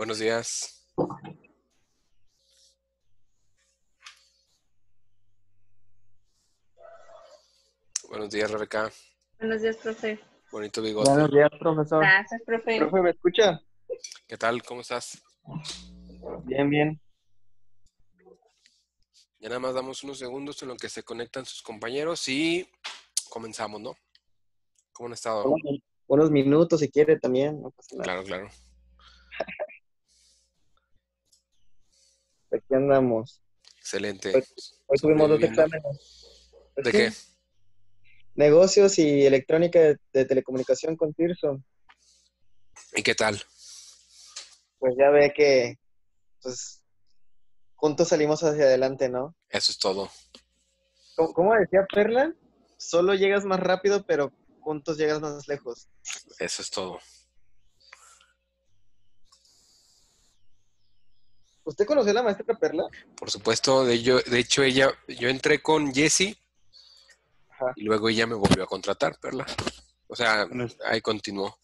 Buenos días. Buenos días, Rebeca. Buenos días, profe. Bonito bigote. Buenos días, profesor. Gracias, profe. Profe, ¿me escucha? ¿Qué tal? ¿Cómo estás? Bien, bien. Ya nada más damos unos segundos en lo que se conectan sus compañeros y comenzamos, ¿no? ¿Cómo han estado? Unos minutos si quiere también, no pasa nada. Claro, claro. Aquí andamos. Excelente. Hoy tuvimos dos Sobreviviendo. exámenes. Pues ¿De sí, qué? negocios y electrónica de telecomunicación con Tirso. ¿Y qué tal? Pues ya ve que pues, juntos salimos hacia adelante, ¿no? Eso es todo. ¿Cómo decía Perla? Solo llegas más rápido, pero juntos llegas más lejos. Eso es todo. ¿Usted conoció a la maestra Perla? Por supuesto, de hecho yo entré con Jessie Ajá. y luego ella me volvió a contratar, Perla. O sea, ahí continuó.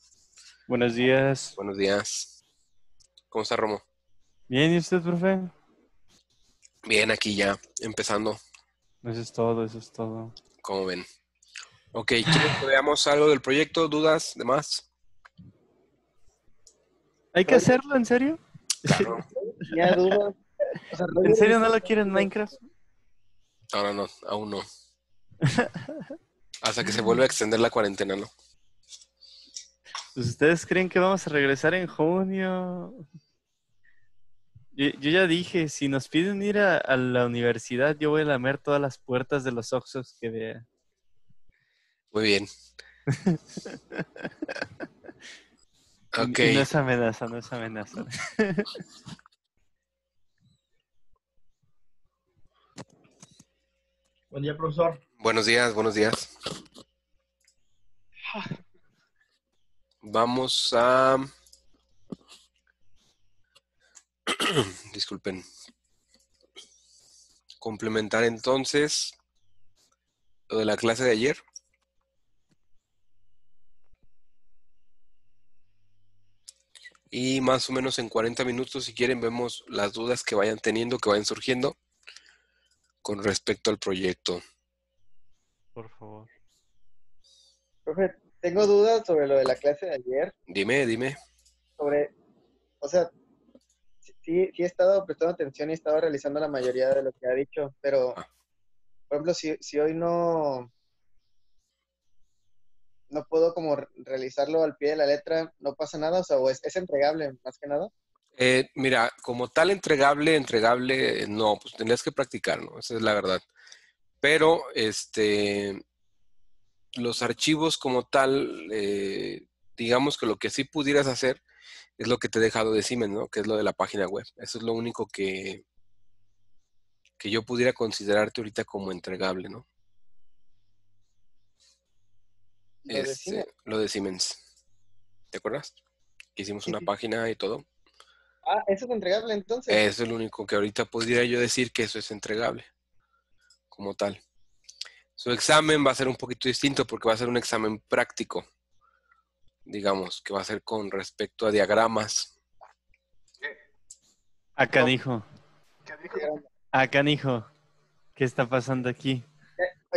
Buenos días. Buenos días. ¿Cómo está, Romo? Bien, ¿y usted, profe? Bien, aquí ya, empezando. Eso es todo, eso es todo. ¿Cómo ven? Ok, ¿quieren que veamos algo del proyecto? ¿Dudas? ¿Demás? ¿Hay que hacerlo, en serio? Claro. Ya dudas. O sea, ¿En serio no lo quieren en Minecraft? Ahora no, aún no. Hasta que se vuelva a extender la cuarentena, ¿no? Pues ustedes creen que vamos a regresar en junio. Yo ya dije, si nos piden ir a la universidad, yo voy a lamer todas las puertas de los Oxxos que vea. Muy bien. Ok. Y no es amenaza, no es amenaza. Buen día, profesor. Buenos días, buenos días. Vamos a... Disculpen. Complementar entonces lo de la clase de ayer. Y más o menos en 40 minutos, si quieren, vemos las dudas que vayan teniendo, que vayan surgiendo con respecto al proyecto. Por favor. Profe, tengo dudas sobre lo de la clase de ayer. Dime. O sea, sí he estado prestando atención y he estado realizando la mayoría de lo que ha dicho, pero, Ah. por ejemplo, si hoy no puedo como realizarlo al pie de la letra, no pasa nada, o sea, o es entregable, más que nada. Mira, como tal entregable, no, pues tendrías que practicar, ¿no? Esa es la verdad. Pero, los archivos como tal, digamos que lo que sí pudieras hacer es lo que te he dejado de Siemens, ¿no? Que es lo de la página web. Eso es lo único que yo pudiera considerarte ahorita como entregable, ¿no? Lo de Siemens. Lo de Siemens. ¿Te acuerdas? Que hicimos Sí, una sí. página y todo. Ah, eso es entregable entonces. Eso es lo único que ahorita podría yo decir que eso es entregable, como tal. Su examen va a ser un poquito distinto porque va a ser un examen práctico, digamos, que va a ser con respecto a diagramas. Canijo. Canijo. ¿Qué está pasando aquí?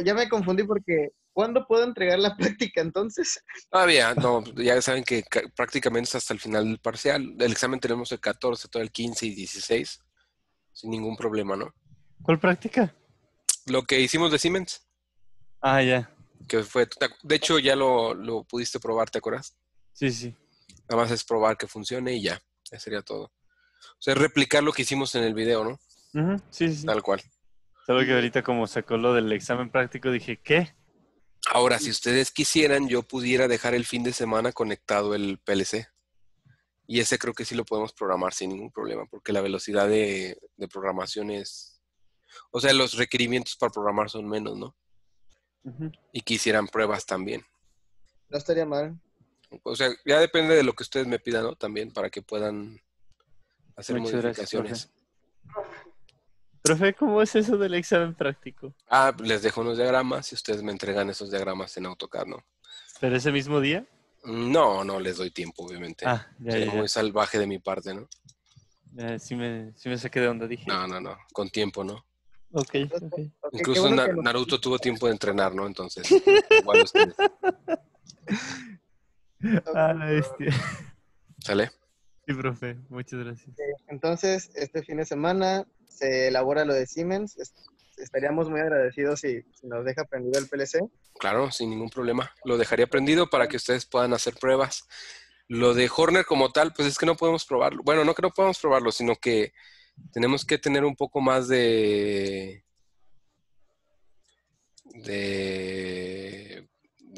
Ya me confundí porque ¿cuándo puedo entregar la práctica entonces? Todavía, no, ya saben que prácticamente es hasta el final del parcial. El examen tenemos el 14, todo el 15 y 16, sin ningún problema, ¿no? ¿Cuál práctica? Lo que hicimos de Siemens, Ya. que fue, de hecho ya lo pudiste probar, ¿te acuerdas? Sí. Nada más es probar que funcione y ya sería todo. O sea, es replicar lo que hicimos en el video, ¿no? Sí. Tal cual. Solo que ahorita como sacó lo del examen práctico dije, ¿qué? Ahora, si ustedes quisieran, yo pudiera dejar el fin de semana conectado el PLC. Y ese creo que sí lo podemos programar sin ningún problema, porque la velocidad de programación es... O sea, los requerimientos para programar son menos, ¿no? Y quisieran pruebas también. No estaría mal. O sea, ya depende de lo que ustedes me pidan, ¿no? También para que puedan hacer Muchas gracias, modificaciones. Profe, ¿cómo es eso del examen práctico? Les dejo unos diagramas y ustedes me entregan esos diagramas en AutoCAD, ¿no? ¿Pero ese mismo día? No les doy tiempo, obviamente. Ya. Sería muy salvaje de mi parte, ¿no? Sí me saqué de onda, dije. No, con tiempo, ¿no? Ok. Ok, qué Incluso bueno que nos... Naruto tuvo tiempo de entrenar, ¿no? Entonces, igual ustedes. Ah, la bestia. ¿Sale? Sí, profe, muchas gracias. Entonces, este fin de semana se elabora lo de Siemens. Estaríamos muy agradecidos si nos deja prendido el PLC. Claro, sin ningún problema. Lo dejaría prendido para que ustedes puedan hacer pruebas. Lo de Horner como tal, pues es que no podemos probarlo. Bueno, no que no podamos probarlo, sino que tenemos que tener un poco más Nada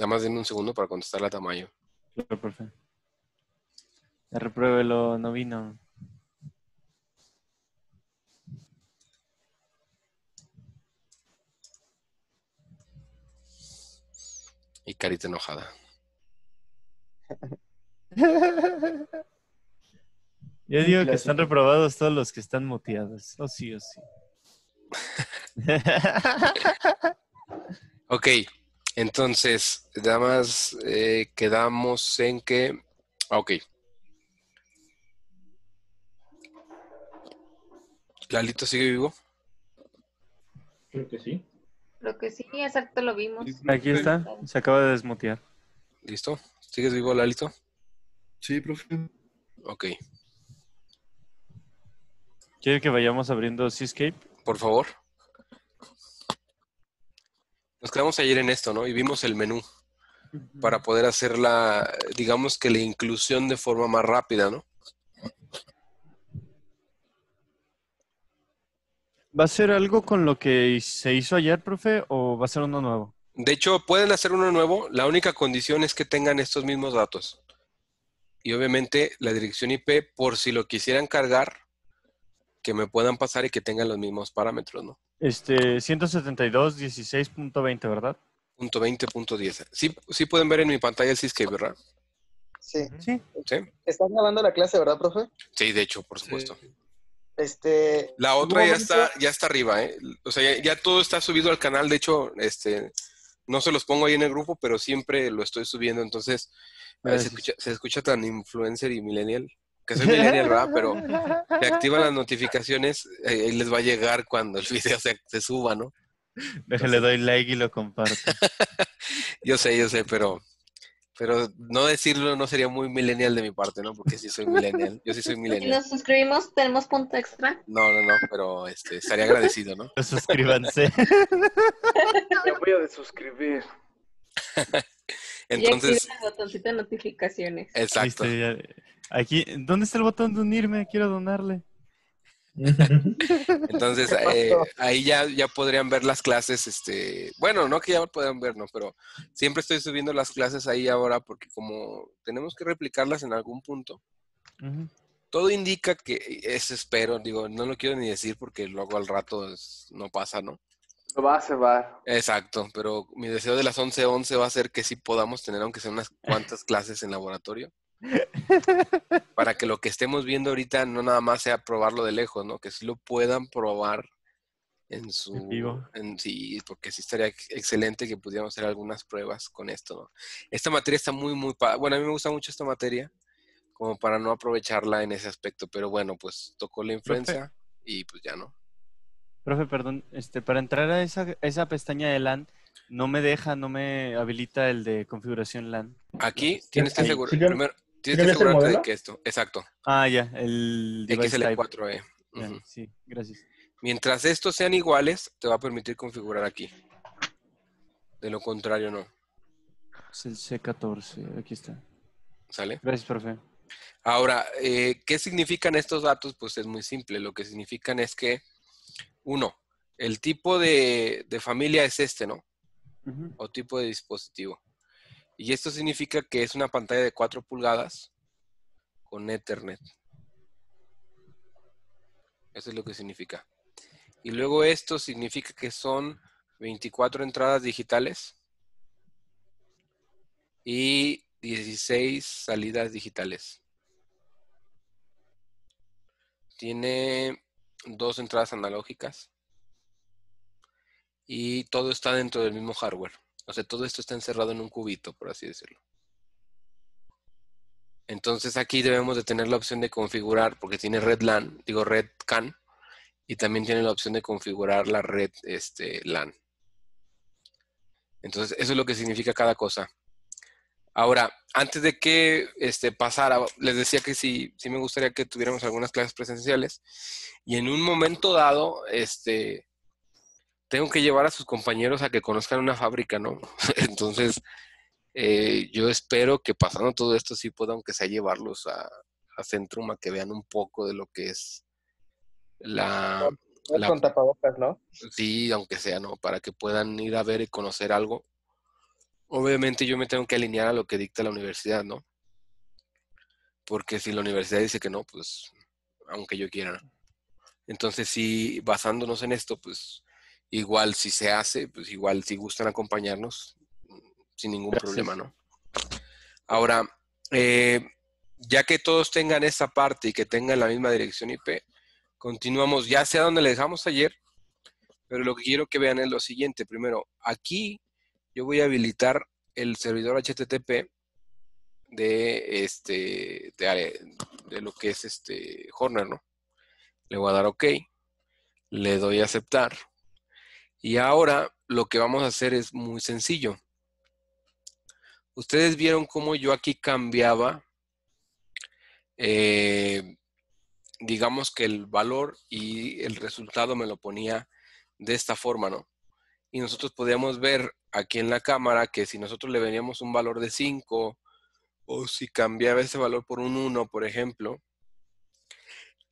más denme un segundo para contestarle a Tamayo. Claro, profe. Repruébelo, no vino. Y carita enojada. Yo digo que están reprobados todos los que están muteados. Oh, sí, oh, sí. Ok, entonces, nada más quedamos en que... Ok. ¿Lalito sigue vivo? Creo que sí. Creo que sí, exacto, lo vimos. Aquí está, se acaba de desmutear. ¿Listo? ¿Sigues vivo, Lalito? Sí, profe. Ok. ¿Quiere que vayamos abriendo Seascape? Por favor. Nos quedamos ayer en esto, ¿no? Y vimos el menú para poder hacer digamos que la inclusión de forma más rápida, ¿no? ¿Va a ser algo con lo que se hizo ayer, profe, o va a ser uno nuevo? De hecho, pueden hacer uno nuevo. La única condición es que tengan estos mismos datos. Y obviamente la dirección IP, por si lo quisieran cargar, que me puedan pasar y que tengan los mismos parámetros, ¿no? 172.16.20, ¿verdad? Punto 20, punto 10. Sí pueden ver en mi pantalla el Seascape, ¿verdad? Sí. Sí. Sí. ¿Estás grabando la clase, verdad, profe? Sí, de hecho, por supuesto. La ¿algún otra momento- ya está arriba, ¿eh? O sea, ya todo está subido al canal. De hecho, no se los pongo ahí en el grupo, pero siempre lo estoy subiendo. Entonces, a veces Gracias. se escucha tan influencer y millennial, que soy millennial, ¿verdad? Pero se activan las notificaciones, ahí les va a llegar cuando el video se suba, ¿no? Déjale, Entonces, doy like y lo comparto. yo sé, pero no decirlo no sería muy millennial de mi parte, ¿no? Porque sí soy millennial. Yo sí soy Si millennial. nos suscribimos, tenemos punto extra. No, pero estaría agradecido, ¿no? Suscríbanse. Me voy a desuscribir. Y activen Entonces, el botoncito de notificaciones. exacto. Listo, ya. Aquí, ¿dónde está el botón de unirme? Quiero donarle. Entonces, ahí ya podrían ver las clases, bueno, no que ya podrían ver, ¿no? Pero siempre estoy subiendo las clases ahí ahora porque como tenemos que replicarlas en algún punto, Ujú. todo indica que eso espero, digo, no lo quiero ni decir porque luego al rato no pasa, ¿no? Lo va a cebar. Exacto, pero mi deseo de las 11:11 va a ser que sí podamos tener aunque sea unas cuantas clases en laboratorio para que lo que estemos viendo ahorita no nada más sea probarlo de lejos, ¿no? Que sí lo puedan probar en En vivo. sí, porque sí estaría excelente que pudiéramos hacer algunas pruebas con esto, ¿no? Esta materia está bueno, a mí me gusta mucho esta materia, como para no aprovecharla en ese aspecto, pero bueno, pues tocó la Profe, influenza y pues ya no. profe, perdón, para entrar a esa pestaña de LAN, no me habilita el de configuración LAN. Aquí ¿Sí, primero sí tienes que cambiaste el asegurarte de modelo? que exacto, Ah, ya, el device type. XL4E. Ya, Ujú. sí, gracias. Mientras estos sean iguales, te va a permitir configurar aquí. De lo contrario, no. Es el C14, aquí está. ¿Sale? Gracias, profe. Ahora, ¿qué significan estos datos? Pues es muy simple. Lo que significan es que, uno, el tipo de familia es ¿no? Ujú. O tipo de dispositivo. Y esto significa que es una pantalla de 4 pulgadas con Ethernet. Eso es lo que significa. Y luego esto significa que son 24 entradas digitales y 16 salidas digitales. Tiene 2 entradas analógicas y todo está dentro del mismo hardware. O sea, todo esto está encerrado en un cubito, por así decirlo. Entonces aquí debemos de tener la opción de configurar, porque tiene red LAN, digo red CAN, y también tiene la opción de configurar la red LAN. Entonces eso es lo que significa cada cosa. Ahora, antes de que pasara, les decía que sí me gustaría que tuviéramos algunas clases presenciales, y en un momento dado, tengo que llevar a sus compañeros a que conozcan una fábrica, ¿no? Entonces, yo espero que pasando todo esto sí pueda, aunque sea, llevarlos a Centrum a que vean un poco de lo que es la, No con tapabocas, ¿no? sí, aunque sea, ¿no? Para que puedan ir a ver y conocer algo. Obviamente yo me tengo que alinear a lo que dicta la universidad, ¿no? Porque si la universidad dice que no, pues, aunque yo quiera, ¿no? Entonces, sí, basándonos en esto, pues, igual si se hace, pues igual si gustan acompañarnos, sin ningún problema, ¿no? Ahora, ya que todos tengan esa parte y que tengan la misma dirección IP, continuamos ya sea donde le dejamos ayer, pero lo que quiero que vean es lo siguiente. Primero, aquí yo voy a habilitar el servidor HTTP de lo que es Horner, ¿no? Le voy a dar OK, le doy a aceptar. Y ahora lo que vamos a hacer es muy sencillo. Ustedes vieron cómo yo aquí cambiaba, digamos que el valor y el resultado me lo ponía de esta forma, ¿no? Y nosotros podíamos ver aquí en la cámara que si nosotros le veníamos un valor de 5 o si cambiaba ese valor por un 1, por ejemplo,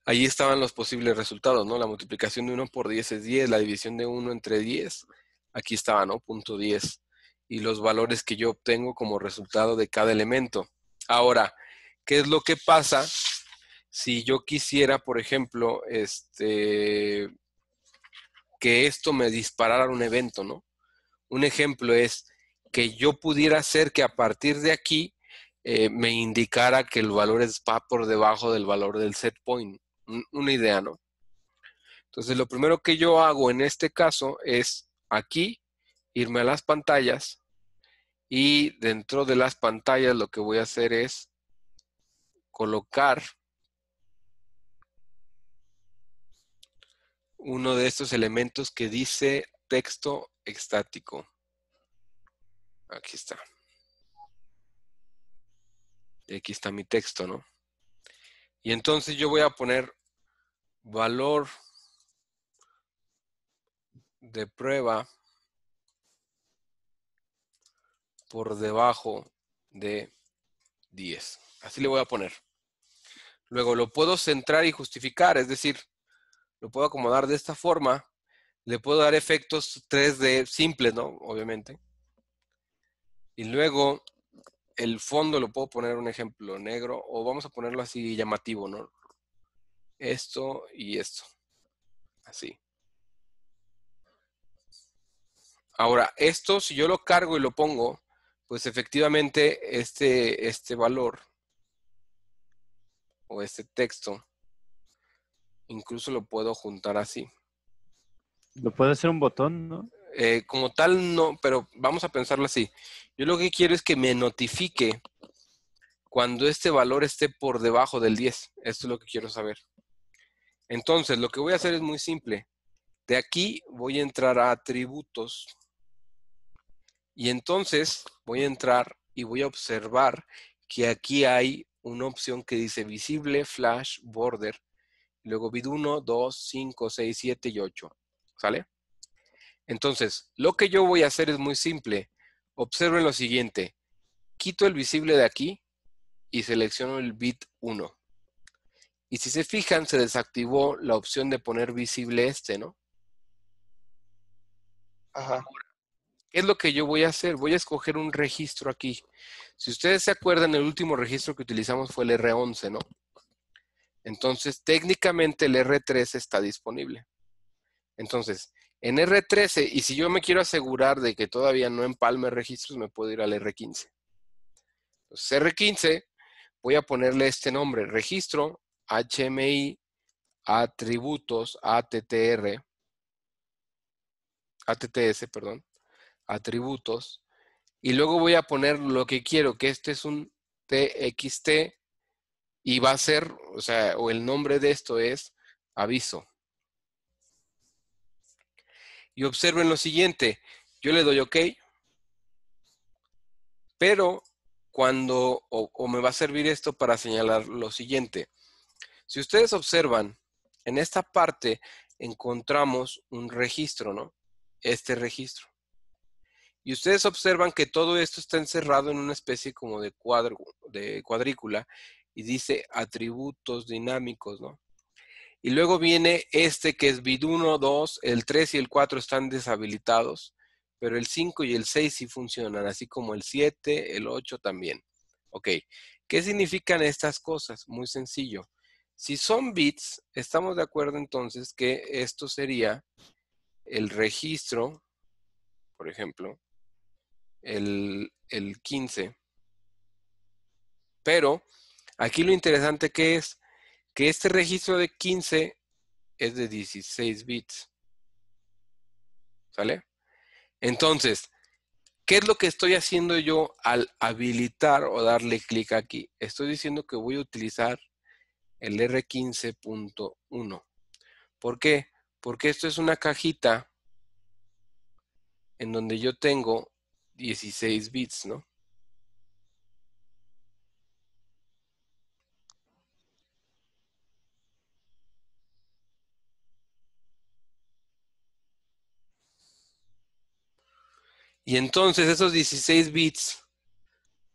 ahí estaban los posibles resultados, ¿no? La multiplicación de 1 por 10 es 10, la división de 1 entre 10, aquí estaba, ¿no? Punto 10. Y los valores que yo obtengo como resultado de cada elemento. Ahora, ¿qué es lo que pasa si yo quisiera, por ejemplo, que esto me disparara un evento, ¿no? Un ejemplo es que yo pudiera hacer que a partir de aquí me indicara que el valor está por debajo del valor del set point. Una idea, ¿no? Entonces, lo primero que yo hago en este caso es aquí irme a las pantallas y dentro de las pantallas lo que voy a hacer es colocar uno de estos elementos que dice texto estático. Aquí está. Y aquí está mi texto, ¿no? Y entonces yo voy a poner valor de prueba por debajo de 10. Así le voy a poner. Luego lo puedo centrar y justificar, es decir, lo puedo acomodar de esta forma. Le puedo dar efectos 3D simples, ¿no? Obviamente. Y luego el fondo lo puedo poner un ejemplo negro o vamos a ponerlo así llamativo, ¿no? Esto y esto. Así. Ahora, esto si yo lo cargo y lo pongo, pues efectivamente este valor o este texto, incluso lo puedo juntar así. Lo puede hacer un botón, ¿no? Como tal, no, pero vamos a pensarlo así. Yo lo que quiero es que me notifique cuando este valor esté por debajo del 10. Esto es lo que quiero saber. Entonces, lo que voy a hacer es muy simple. De aquí voy a entrar a atributos. Y entonces voy a entrar y voy a observar que aquí hay una opción que dice visible, flash, border. Luego vid 1, 2, 5, 6, 7 y 8. ¿Sale? Entonces, lo que yo voy a hacer es muy simple. Observen lo siguiente. Quito el visible de aquí y selecciono el bit 1. Y si se fijan, se desactivó la opción de poner visible ¿no? Ajá. ¿Qué es lo que yo voy a hacer? Voy a escoger un registro aquí. Si ustedes se acuerdan, el último registro que utilizamos fue el R11, ¿no? Entonces, técnicamente el R13 está disponible. Entonces, en R13, y si yo me quiero asegurar de que todavía no empalme registros, me puedo ir al R15. Entonces, R15, voy a ponerle este nombre, registro HMI atributos ATTS, perdón, atributos, y luego voy a poner lo que quiero, que este es un TXT Y va a ser, o sea, o el nombre de esto es aviso. Y observen lo siguiente, yo le doy OK, pero cuando, o me va a servir esto para señalar lo siguiente. Si ustedes observan, en esta parte encontramos un registro, ¿no? Este registro. Y ustedes observan que todo esto está encerrado en una especie como de cuadrícula y dice atributos dinámicos, ¿no? Y luego viene este que es bit 1, 2, el 3 y el 4 están deshabilitados, pero el 5 y el 6 sí funcionan, así como el 7, el 8 también. Ok, ¿qué significan estas cosas? Muy sencillo. Si son bits, estamos de acuerdo entonces que esto sería el registro, por ejemplo, el 15. Pero aquí lo interesante que es que este registro de 15 es de 16 bits. ¿Sale? Entonces, ¿qué es lo que estoy haciendo yo al habilitar o darle clic aquí? Estoy diciendo que voy a utilizar el R15.1. ¿Por qué? Porque esto es una cajita en donde yo tengo 16 bits, ¿no? Y entonces esos 16 bits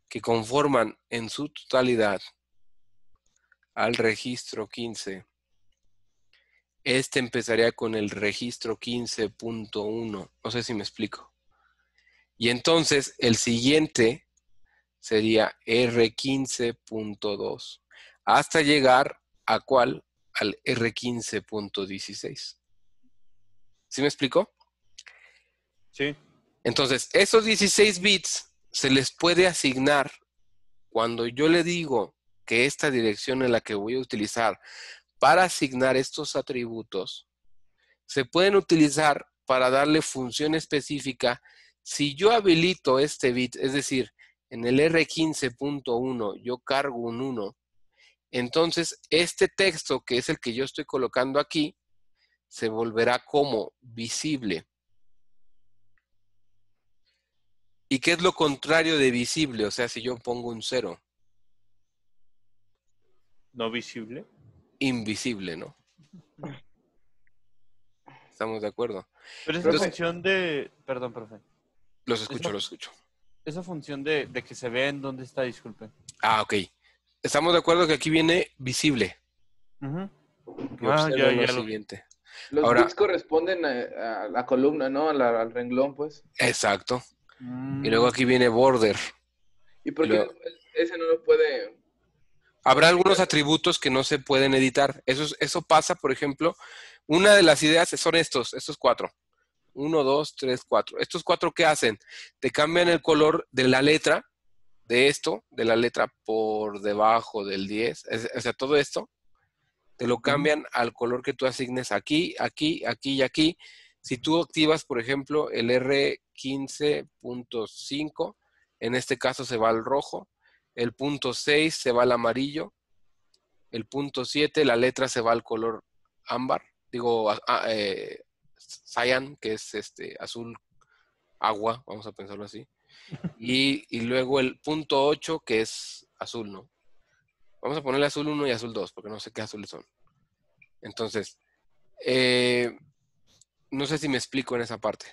que conforman en su totalidad al registro 15, este empezaría con el registro 15.1. No sé si me explico. Y entonces el siguiente sería R15.2 hasta llegar a ¿cuál? Al R15.16. ¿Sí me explico? Sí. Entonces, esos 16 bits se les puede asignar cuando yo le digo que esta dirección es la que voy a utilizar para asignar estos atributos, se pueden utilizar para darle función específica. Si yo habilito este bit, es decir, en el R15.1 yo cargo un 1, entonces este texto, que es el que yo estoy colocando aquí, se volverá como visible. ¿Y qué es lo contrario de visible? O sea, si yo pongo un 0. No visible. Invisible, ¿no? ¿Estamos de acuerdo? Pero esa Entonces, función de... Perdón, profe. los escucho, los escucho. Esa función de que se vea en dónde está, disculpe. Ah, ok. Estamos de acuerdo que aquí viene visible. Ujú. Y Ah, ya, observen lo ya lo vi. siguiente. Los Ahora- bits corresponden a la columna, ¿no? Al renglón, pues. Exacto. Mm. Y luego aquí viene border. ¿Y por Y qué luego- ese no lo puede...? Habrá algunos modificar? atributos que no se pueden editar. Eso pasa, por ejemplo, una de las ideas son estos 4. 1, 2, 3, 4. ¿Estos 4 qué hacen? Te cambian el color de la letra, de esto, de la letra por debajo del 10. O sea, todo esto, te lo cambian al color que tú asignes aquí, aquí, aquí y aquí. Si tú activas, por ejemplo, el R15.5, en este caso se va al rojo. El punto 6 se va al amarillo. El punto 7, la letra se va al color ámbar. Digo, cyan, que es azul agua, vamos a pensarlo así. Y luego el punto 8, que es azul, ¿no? Vamos a ponerle azul 1 y azul 2, porque no sé qué azules son. Entonces, no sé si me explico en esa parte.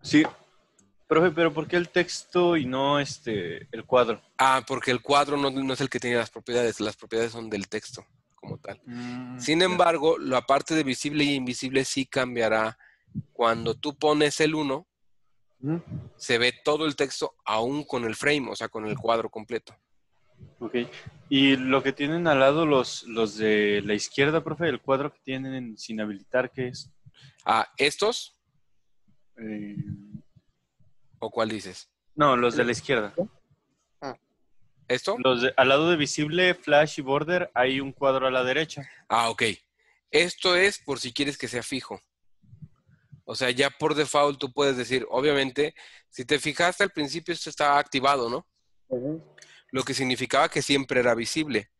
Sí. Profe, pero ¿por qué el texto y no el cuadro? Ah, porque el cuadro no es el que tiene las propiedades son del texto como tal. Sin Ya. embargo, la parte de visible y invisible sí cambiará. Cuando tú pones el 1, Ujú. se ve todo el texto aún con el frame, o sea, con el cuadro completo. Ok. Y lo que tienen al lado los de la izquierda, profe, el cuadro que tienen sin habilitar, ¿qué es? Ah, ¿estos? Eh, ¿O cuál dices? no, los de la izquierda. ¿Esto? Al lado de visible, flash y border, hay un cuadro a la derecha. Ah, ok. Esto es por si quieres que sea fijo. O sea, ya por default tú puedes decir, obviamente, si te fijaste al principio esto estaba activado, ¿no? Lo que significaba que siempre era visible.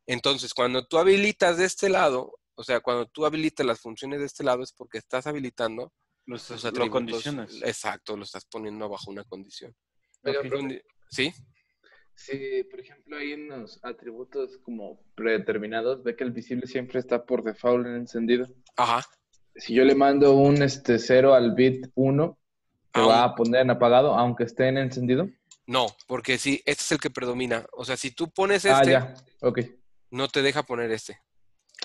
Entonces, cuando tú habilitas de este lado, o sea, cuando tú habilitas las funciones de este lado es porque estás habilitando los Lo atributos. condicionas. Exacto, lo estás poniendo bajo una condición. Oiga, ¿Qué profe, ¿Sí? si por ejemplo hay unos atributos como predeterminados, ve que el visible siempre está por default en encendido. Ajá. Si yo le mando un 0 al bit 1, ¿se va Aún a poner en apagado aunque esté en encendido? no, porque sí, este es el que predomina. O sea, si tú pones Ah, este, ya, ok, no te deja poner este.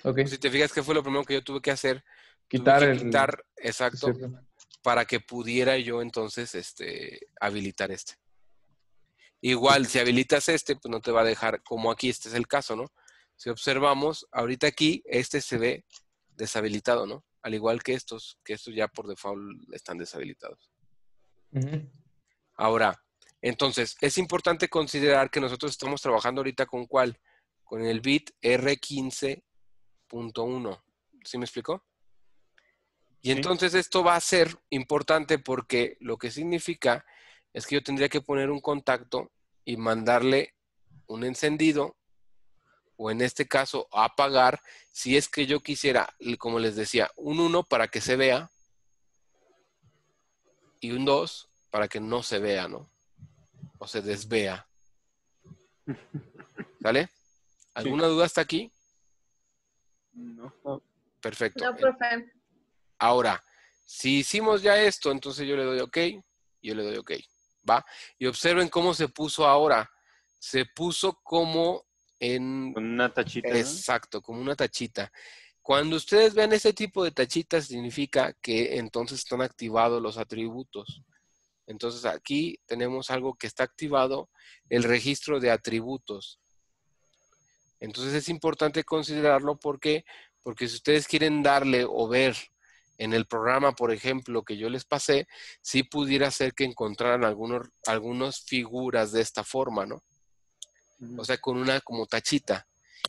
ok. Si te fijas que fue lo primero que yo tuve que hacer, tuve Quitar que el... quitar, exacto, cierto. para que pudiera yo entonces habilitar este. Igual, si habilitas este, pues no te va a dejar, como aquí este es el caso, ¿no? Si observamos, ahorita aquí, este se ve deshabilitado, ¿no? Al igual que estos ya por default están deshabilitados. Ujú. Ahora, entonces, es importante considerar que nosotros estamos trabajando ahorita con ¿cuál? Con el bit R15.1. ¿Sí me explicó? Y Sí. entonces esto va a ser importante porque lo que significa es que yo tendría que poner un contacto y mandarle un encendido, o en este caso apagar, si es que yo quisiera, como les decía, un 1 para que se vea y un 2 para que no se vea, ¿no? O se desvea. ¿Sale? ¿Alguna duda hasta aquí? No. Perfecto. No, profe. Ahora, si hicimos ya esto, entonces yo le doy OK, yo le doy OK, ¿va? Y observen cómo se puso ahora. Se puso como en... Con una tachita, ¿no? Exacto, como una tachita. Cuando ustedes ven ese tipo de tachitas, significa que entonces están activados los atributos. Entonces aquí tenemos algo que está activado, el registro de atributos. Entonces es importante considerarlo porque si ustedes quieren darle o ver en el programa, por ejemplo, que yo les pasé, sí pudiera ser que encontraran algunas figuras de esta forma, ¿no? O sea, con una como tachita.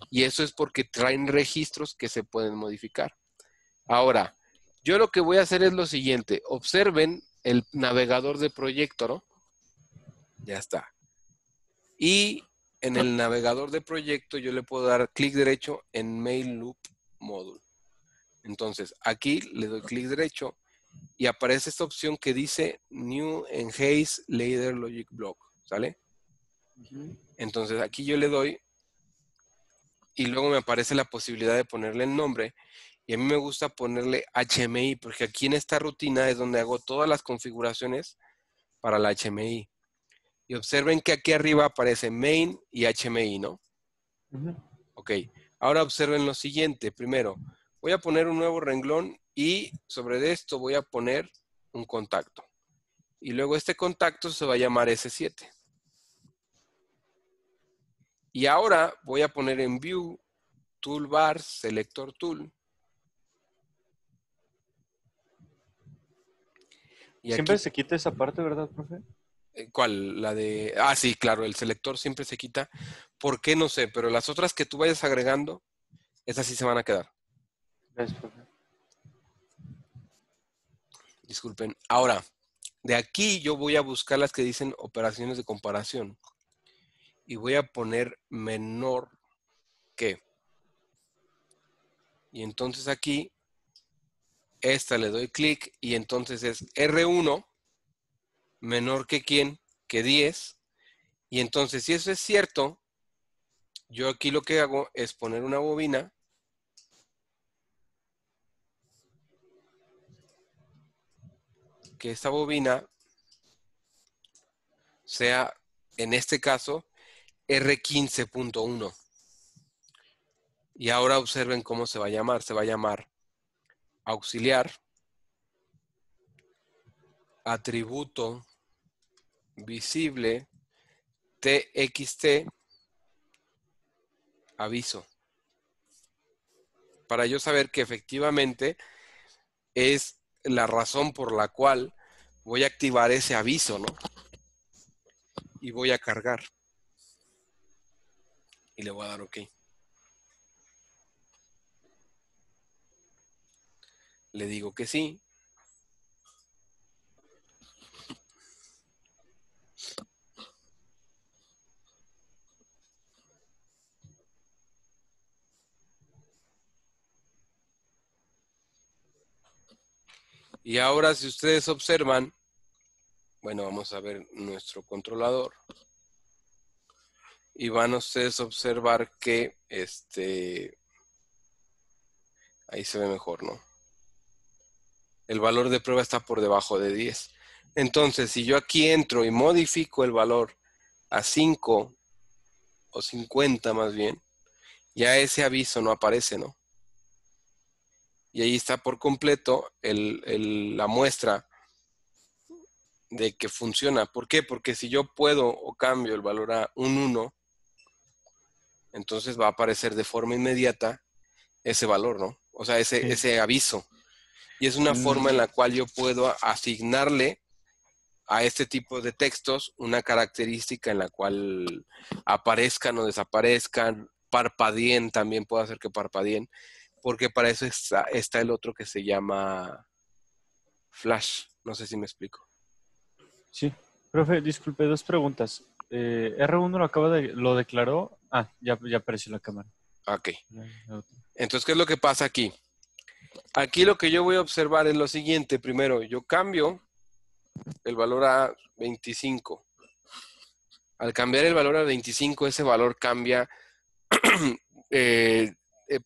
Y eso es porque traen registros que se pueden modificar. Ahora, yo lo que voy a hacer es lo siguiente. Observen el navegador de proyecto, ¿no? Ya está. Y en el navegador de proyecto yo le puedo dar clic derecho en Main Loop Module. Entonces, aquí le doy clic derecho y aparece esta opción que dice New Enhanced Ladder Logic Block, ¿sale? Entonces, aquí yo le doy y luego me aparece la posibilidad de ponerle el nombre. Y a mí me gusta ponerle HMI porque aquí en esta rutina es donde hago todas las configuraciones para la HMI. Y observen que aquí arriba aparece main y HMI, ¿no? Ok, ahora observen lo siguiente. Primero, voy a poner un nuevo renglón y sobre esto voy a poner un contacto. Y luego este contacto se va a llamar S7. Y ahora voy a poner en View, Toolbar, Selector Tool. Y Siempre aquí, se quita esa parte, ¿verdad, profe? ¿cuál? La de... Ah, sí, claro, el selector siempre se quita. ¿Por qué? No sé, pero las otras que tú vayas agregando, esas sí se van a quedar. Gracias, profe. Disculpen. Ahora, de aquí yo voy a buscar las que dicen operaciones de comparación. Y voy a poner menor que. Y entonces aquí, esta le doy clic y entonces es R1 menor que quién, que 10. Y entonces, si eso es cierto, yo aquí lo que hago es poner una bobina. Que esta bobina sea, en este caso, R15.1. Y ahora observen cómo se va a llamar. Se va a llamar auxiliar, atributo visible, TXT, aviso. Para yo saber que efectivamente es la razón por la cual voy a activar ese aviso, ¿no? Y voy a cargar. Y le voy a dar OK. Le digo que sí. Y ahora si ustedes observan, bueno, vamos a ver nuestro controlador. Y van ustedes a observar que ahí se ve mejor, ¿no? El valor de prueba está por debajo de 10. Entonces, si yo aquí entro y modifico el valor a 5 o 50 más bien, ya ese aviso no aparece, ¿no? Y ahí está por completo la muestra de que funciona. ¿Por qué? Porque si yo puedo o cambio el valor a un 1, entonces va a aparecer de forma inmediata ese valor, ¿no? O sea, ese aviso. Y es una forma en la cual yo puedo asignarle a este tipo de textos una característica en la cual aparezcan o desaparezcan, parpadeen, también puedo hacer que parpadeen, porque para eso está el otro que se llama Flash. No sé si me explico. Sí. Profe, disculpe, 2 preguntas. R1 lo declaró. Ya apareció la cámara. Ok. Entonces, ¿qué es lo que pasa aquí? Aquí lo que yo voy a observar es lo siguiente. Primero, yo cambio el valor a 25. Al cambiar el valor a 25, ese valor cambia,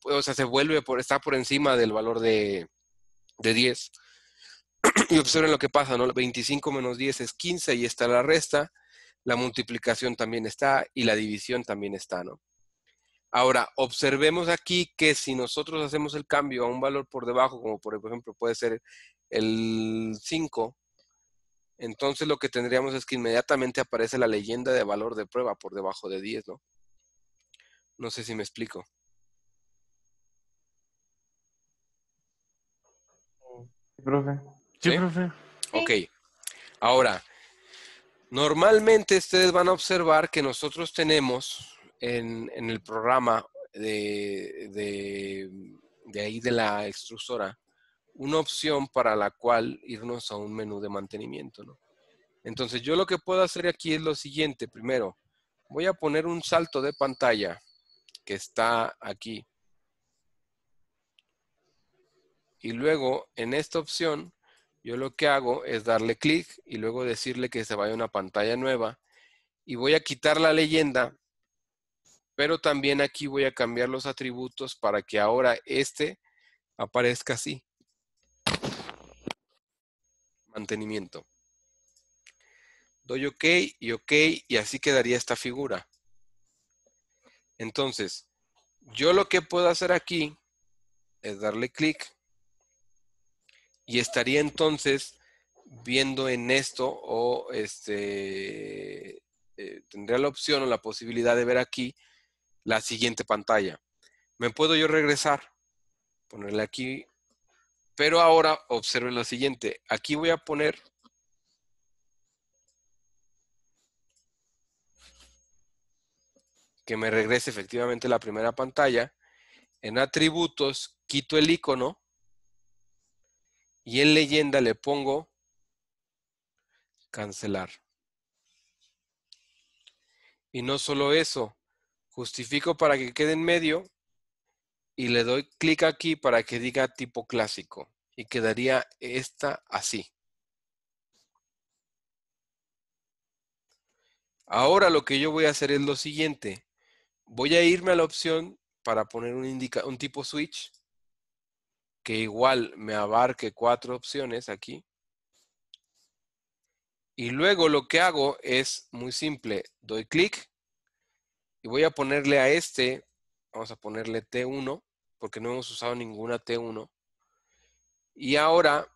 o sea, está por encima del valor de 10. Y observen lo que pasa, ¿no? 25 menos 10 es 15 y está la resta. La multiplicación también está y la división también está, ¿no? Ahora, observemos aquí que si nosotros hacemos el cambio a un valor por debajo, como por ejemplo puede ser el 5, entonces lo que tendríamos es que inmediatamente aparece la leyenda de valor de prueba por debajo de 10, ¿no? No sé si me explico. Profe. Sí, ¿Sí? profe. Ok. Ahora, normalmente ustedes van a observar que nosotros tenemos en el programa de ahí de la extrusora una opción para la cual irnos a un menú de mantenimiento, ¿no? Entonces yo lo que puedo hacer aquí es lo siguiente. Primero, voy a poner un salto de pantalla que está aquí. Y luego en esta opción, yo lo que hago es darle clic y luego decirle que se vaya a una pantalla nueva. Y voy a quitar la leyenda, pero también aquí voy a cambiar los atributos para que ahora aparezca así. Mantenimiento. Doy OK y así quedaría esta figura. Entonces, yo lo que puedo hacer aquí es darle clic y estaría entonces viendo en esto o tendría la opción o la posibilidad de ver aquí la siguiente pantalla. Me puedo yo regresar, ponerle aquí, pero ahora observen lo siguiente. Aquí voy a poner que me regrese efectivamente la primera pantalla. En atributos quito el icono y en leyenda le pongo cancelar. Y no solo eso, justifico para que quede en medio y le doy clic aquí para que diga tipo clásico y quedaría esta así. Ahora lo que yo voy a hacer es lo siguiente. Voy a irme a la opción para poner un tipo switch que igual me abarque 4 opciones aquí. Y luego lo que hago es muy simple. Doy clic y voy a ponerle a vamos a ponerle T1 porque no hemos usado ninguna T1. Y ahora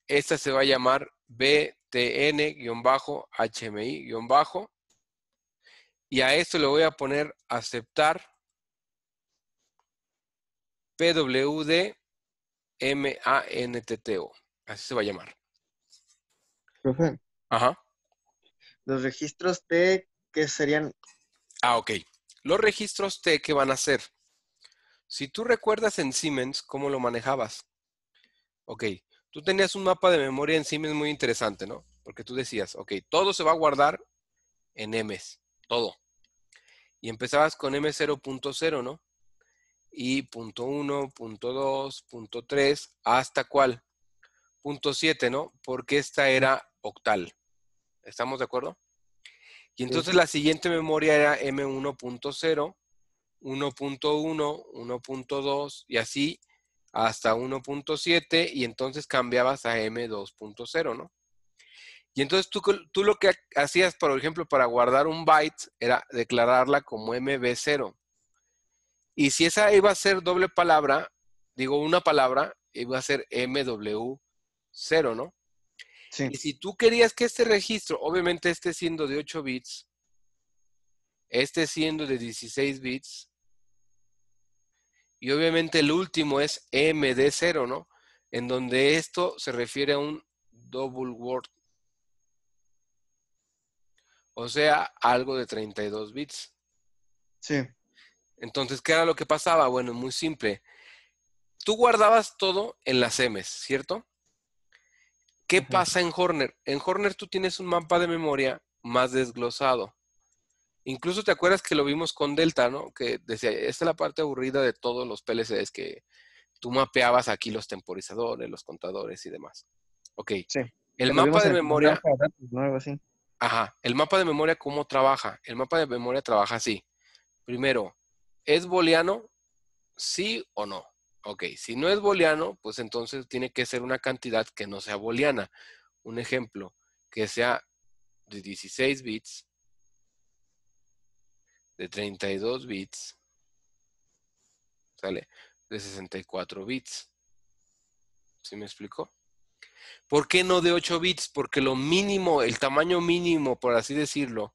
esta se va a llamar BTN-HMI- y a esto le voy a poner aceptar PWD-MANTTO. Así se va a llamar. Profe, Ajá. los registros T, ¿qué serían? Ok. Los registros T, ¿qué van a hacer? Si tú recuerdas en Siemens, ¿cómo lo manejabas? Ok. Tú tenías un mapa de memoria en Siemens muy interesante, ¿no? Porque tú decías, ok, todo se va a guardar en M's. Todo. Y empezabas con M0.0, ¿no? Y .1, .2, .3, ¿hasta cuál? .7, ¿no? Porque esta era octal. ¿Estamos de acuerdo? Y entonces la siguiente memoria era M1.0, 1.1, 1.2 y así hasta 1.7 y entonces cambiabas a M2.0, ¿no? Y entonces tú lo que hacías, por ejemplo, para guardar un byte era declararla como MB0. Y si esa iba a ser doble palabra, digo una palabra, iba a ser MW0, ¿no? Sí. Y si tú querías que este registro, obviamente este siendo de 8 bits, este siendo de 16 bits, y obviamente el último es MD0, ¿no? En donde esto se refiere a un double word. O sea, algo de 32 bits. Sí. Entonces, ¿qué era lo que pasaba? Bueno, muy simple. Tú guardabas todo en las M's, ¿cierto? ¿Qué Ajá. pasa en Horner? En Horner tú tienes un mapa de memoria más desglosado. Incluso te acuerdas que lo vimos con Delta, ¿no? Que decía, esta es la parte aburrida de todos los PLCs, que tú mapeabas aquí los temporizadores, los contadores y demás. Ok. Sí. El Que lo mapa vimos de en la memoria, hoja de datos, ¿no? Algo así. ajá, el mapa de memoria, ¿cómo trabaja? El mapa de memoria trabaja así. Primero, ¿es booleano? ¿Sí o no? Ok, si no es booleano, pues entonces tiene que ser una cantidad que no sea booleana. Un ejemplo, que sea de 16 bits, de 32 bits, ¿sale? De 64 bits. ¿Sí me explico? ¿Por qué no de 8 bits? Porque lo mínimo, el tamaño mínimo, por así decirlo,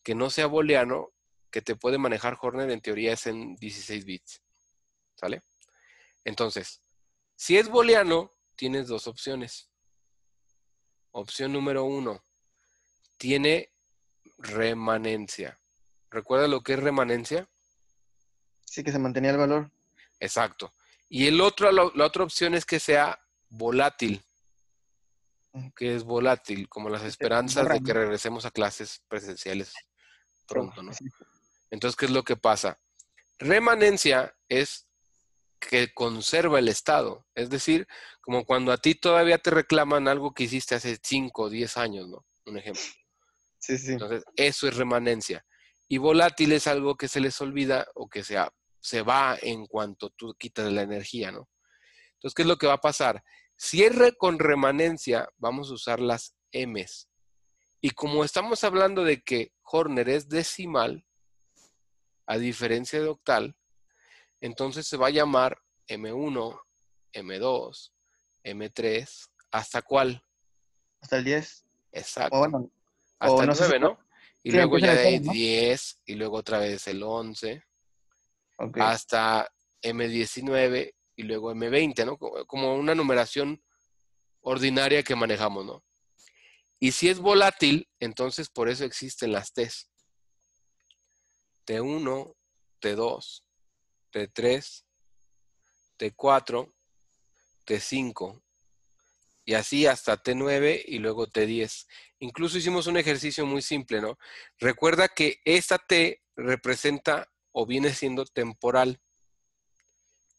que no sea booleano, que te puede manejar Horner en teoría es en 16 bits. ¿Sale? Entonces, si es booleano, tienes dos opciones. Opción número 1, tiene remanencia. ¿Recuerda lo que es remanencia? Sí, que se mantenía el valor. Exacto. Y la otra opción es que sea volátil. Que es volátil, como las Se esperanzas borra, de que ¿no? regresemos a clases presenciales pronto, ¿no? Sí. Entonces, ¿qué es lo que pasa? Remanencia es que conserva el estado. Es decir, como cuando a ti todavía te reclaman algo que hiciste hace 5 o 10 años, ¿no? Un ejemplo. Sí, sí. Entonces, eso es remanencia. Y volátil es algo que se les olvida o que se va en cuanto tú quitas la energía, ¿no? Entonces, ¿qué es lo que va a pasar? Si es con remanencia, vamos a usar las M's. Y como estamos hablando de que Horner es decimal, a diferencia de octal, entonces se va a llamar M1, M2, M3, ¿hasta cuál? Hasta el 10. O Exacto. bueno, o Hasta el no sé si 9, ¿no? Y sí, luego empieza en ya el de 0, ahí ¿no? 10, y luego otra vez el 11, Ok. hasta M19 y luego M20, ¿no? Como una numeración ordinaria que manejamos, ¿no? Y si es volátil, entonces por eso existen las T's. T1, T2, T3, T4, T5 y así hasta T9 y luego T10. Incluso hicimos un ejercicio muy simple, ¿no? Recuerda que esta T representa o viene siendo temporal,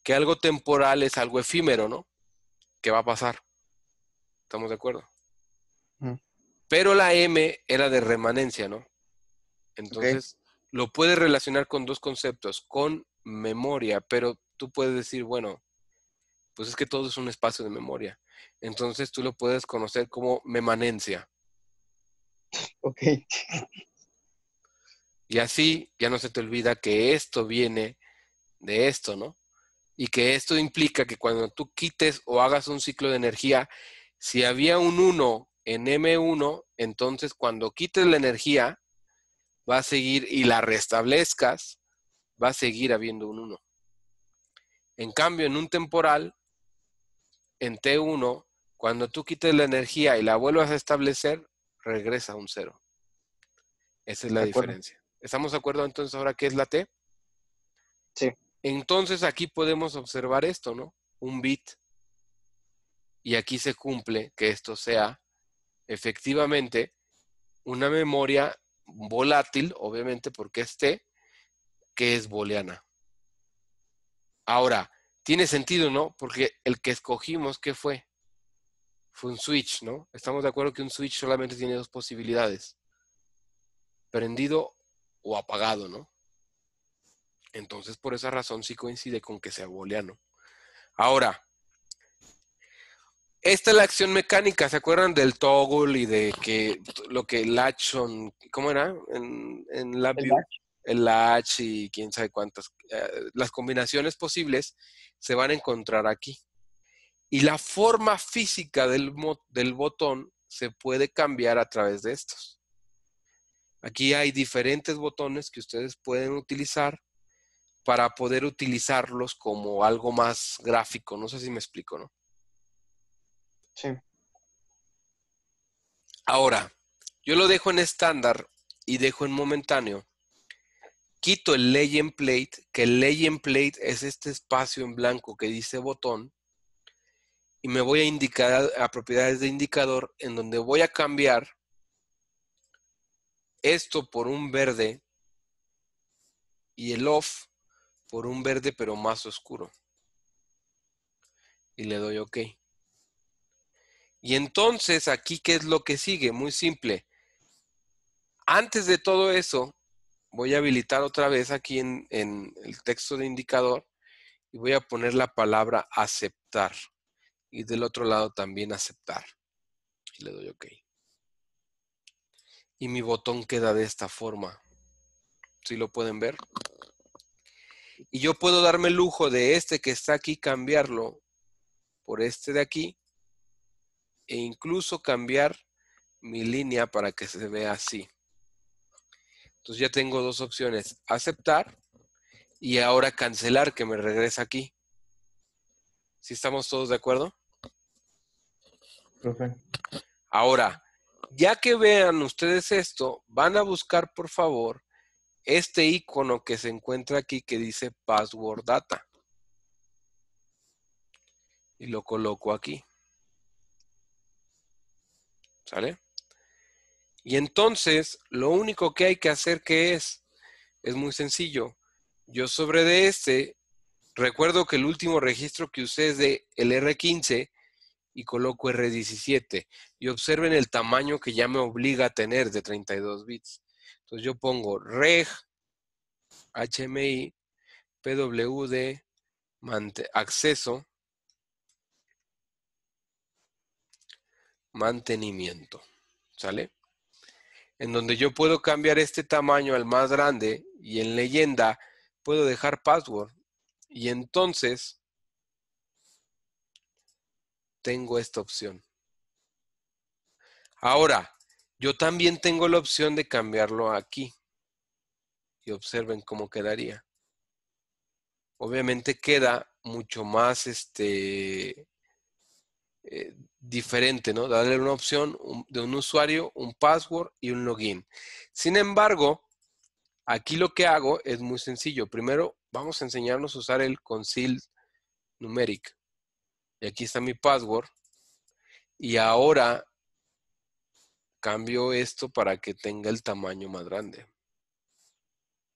que algo temporal es algo efímero, ¿no? ¿Qué va a pasar? ¿Estamos de acuerdo? Ujú. Pero la M era de remanencia, ¿no? Entonces, lo puedes relacionar con dos conceptos, con memoria, pero tú puedes decir, bueno, pues es que todo es un espacio de memoria. Entonces tú lo puedes conocer como memanencia. Ok. Y así ya no se te olvida que esto viene de esto, ¿no? Y que esto implica que cuando tú quites o hagas un ciclo de energía, si había un 1 en M1, entonces cuando quites la energía, va a seguir y la restablezcas, va a seguir habiendo un 1. En cambio, en un temporal, en T1, cuando tú quites la energía y la vuelvas a establecer, regresa a un 0. Esa es la De acuerdo. diferencia. ¿Estamos de acuerdo entonces ahora qué es la T? Sí. Entonces aquí podemos observar esto, ¿no? Un bit. Y aquí se cumple que esto sea efectivamente una memoria volátil, obviamente porque es T, que es booleana. Ahora, tiene sentido, ¿no? Porque el que escogimos, ¿qué fue? fue un switch, ¿no? Estamos de acuerdo que un switch solamente tiene dos posibilidades. Prendido o apagado, ¿no? Entonces, por esa razón sí coincide con que sea booleano. Ahora, esta es la acción mecánica. ¿Se acuerdan del toggle y de que lo que latch on, ¿cómo era? En LabVIEW, el latch y quién sabe cuántas. Las combinaciones posibles se van a encontrar aquí. Y la forma física del botón se puede cambiar a través de estos. Aquí hay diferentes botones que ustedes pueden utilizar para poder utilizarlos como algo más gráfico. No sé si me explico, ¿no? Sí. Ahora, yo lo dejo en estándar y dejo en momentáneo. Quito el legend plate, que el legend plate es este espacio en blanco que dice botón, y me voy a indicar a propiedades de indicador, en donde voy a cambiar esto por un verde y el off por un verde pero más oscuro. Y le doy OK. Y entonces aquí, ¿qué es lo que sigue? Muy simple. Antes de todo eso, voy a habilitar otra vez aquí en el texto de indicador y voy a poner la palabra aceptar. Y del otro lado también aceptar. Y le doy OK. Y mi botón queda de esta forma. ¿Sí lo pueden ver? Y yo puedo darme el lujo de este que está aquí, cambiarlo por este de aquí. E incluso cambiar mi línea para que se vea así. Entonces ya tengo dos opciones. Aceptar y ahora cancelar, que me regresa aquí. ¿Sí estamos todos de acuerdo? Profe. Ahora, ya que vean ustedes esto, van a buscar, por favor, este icono que se encuentra aquí que dice Password Data. Y lo coloco aquí. ¿Sale? Y entonces, lo único que hay que hacer es muy sencillo. Yo sobre de este, recuerdo que el último registro que usé es de el R15 y coloco R17. Y observen el tamaño que ya me obliga a tener de 32 bits. Entonces yo pongo reg HMI PWD acceso mantenimiento. ¿Sale? En donde yo puedo cambiar este tamaño al más grande y en leyenda puedo dejar password. Y entonces tengo esta opción. Ahora, yo también tengo la opción de cambiarlo aquí. Y observen cómo quedaría. Obviamente queda mucho más diferente, ¿no? Darle una opción de un usuario, un password y un login. Sin embargo, aquí lo que hago es muy sencillo. Primero, vamos a enseñarnos a usar el conceal numeric. Y aquí está mi password. Y ahora cambio esto para que tenga el tamaño más grande.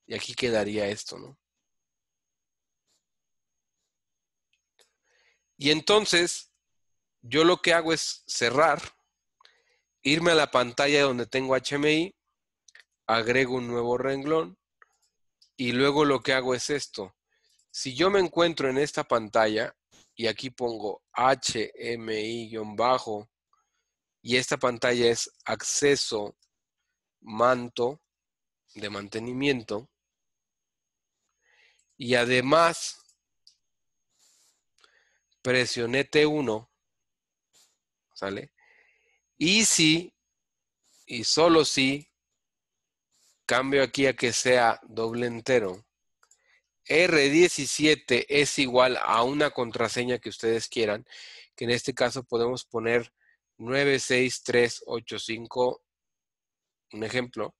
Y aquí quedaría esto, ¿no? Y entonces, yo lo que hago es cerrar, irme a la pantalla donde tengo HMI, agrego un nuevo renglón y luego lo que hago es esto. Si yo me encuentro en esta pantalla y aquí pongo HMI- y esta pantalla es acceso manto de mantenimiento y además presioné T1, ¿sale? Y si, y solo si, cambio aquí a que sea doble entero, R17 es igual a una contraseña que ustedes quieran, que en este caso podemos poner 96385, un ejemplo.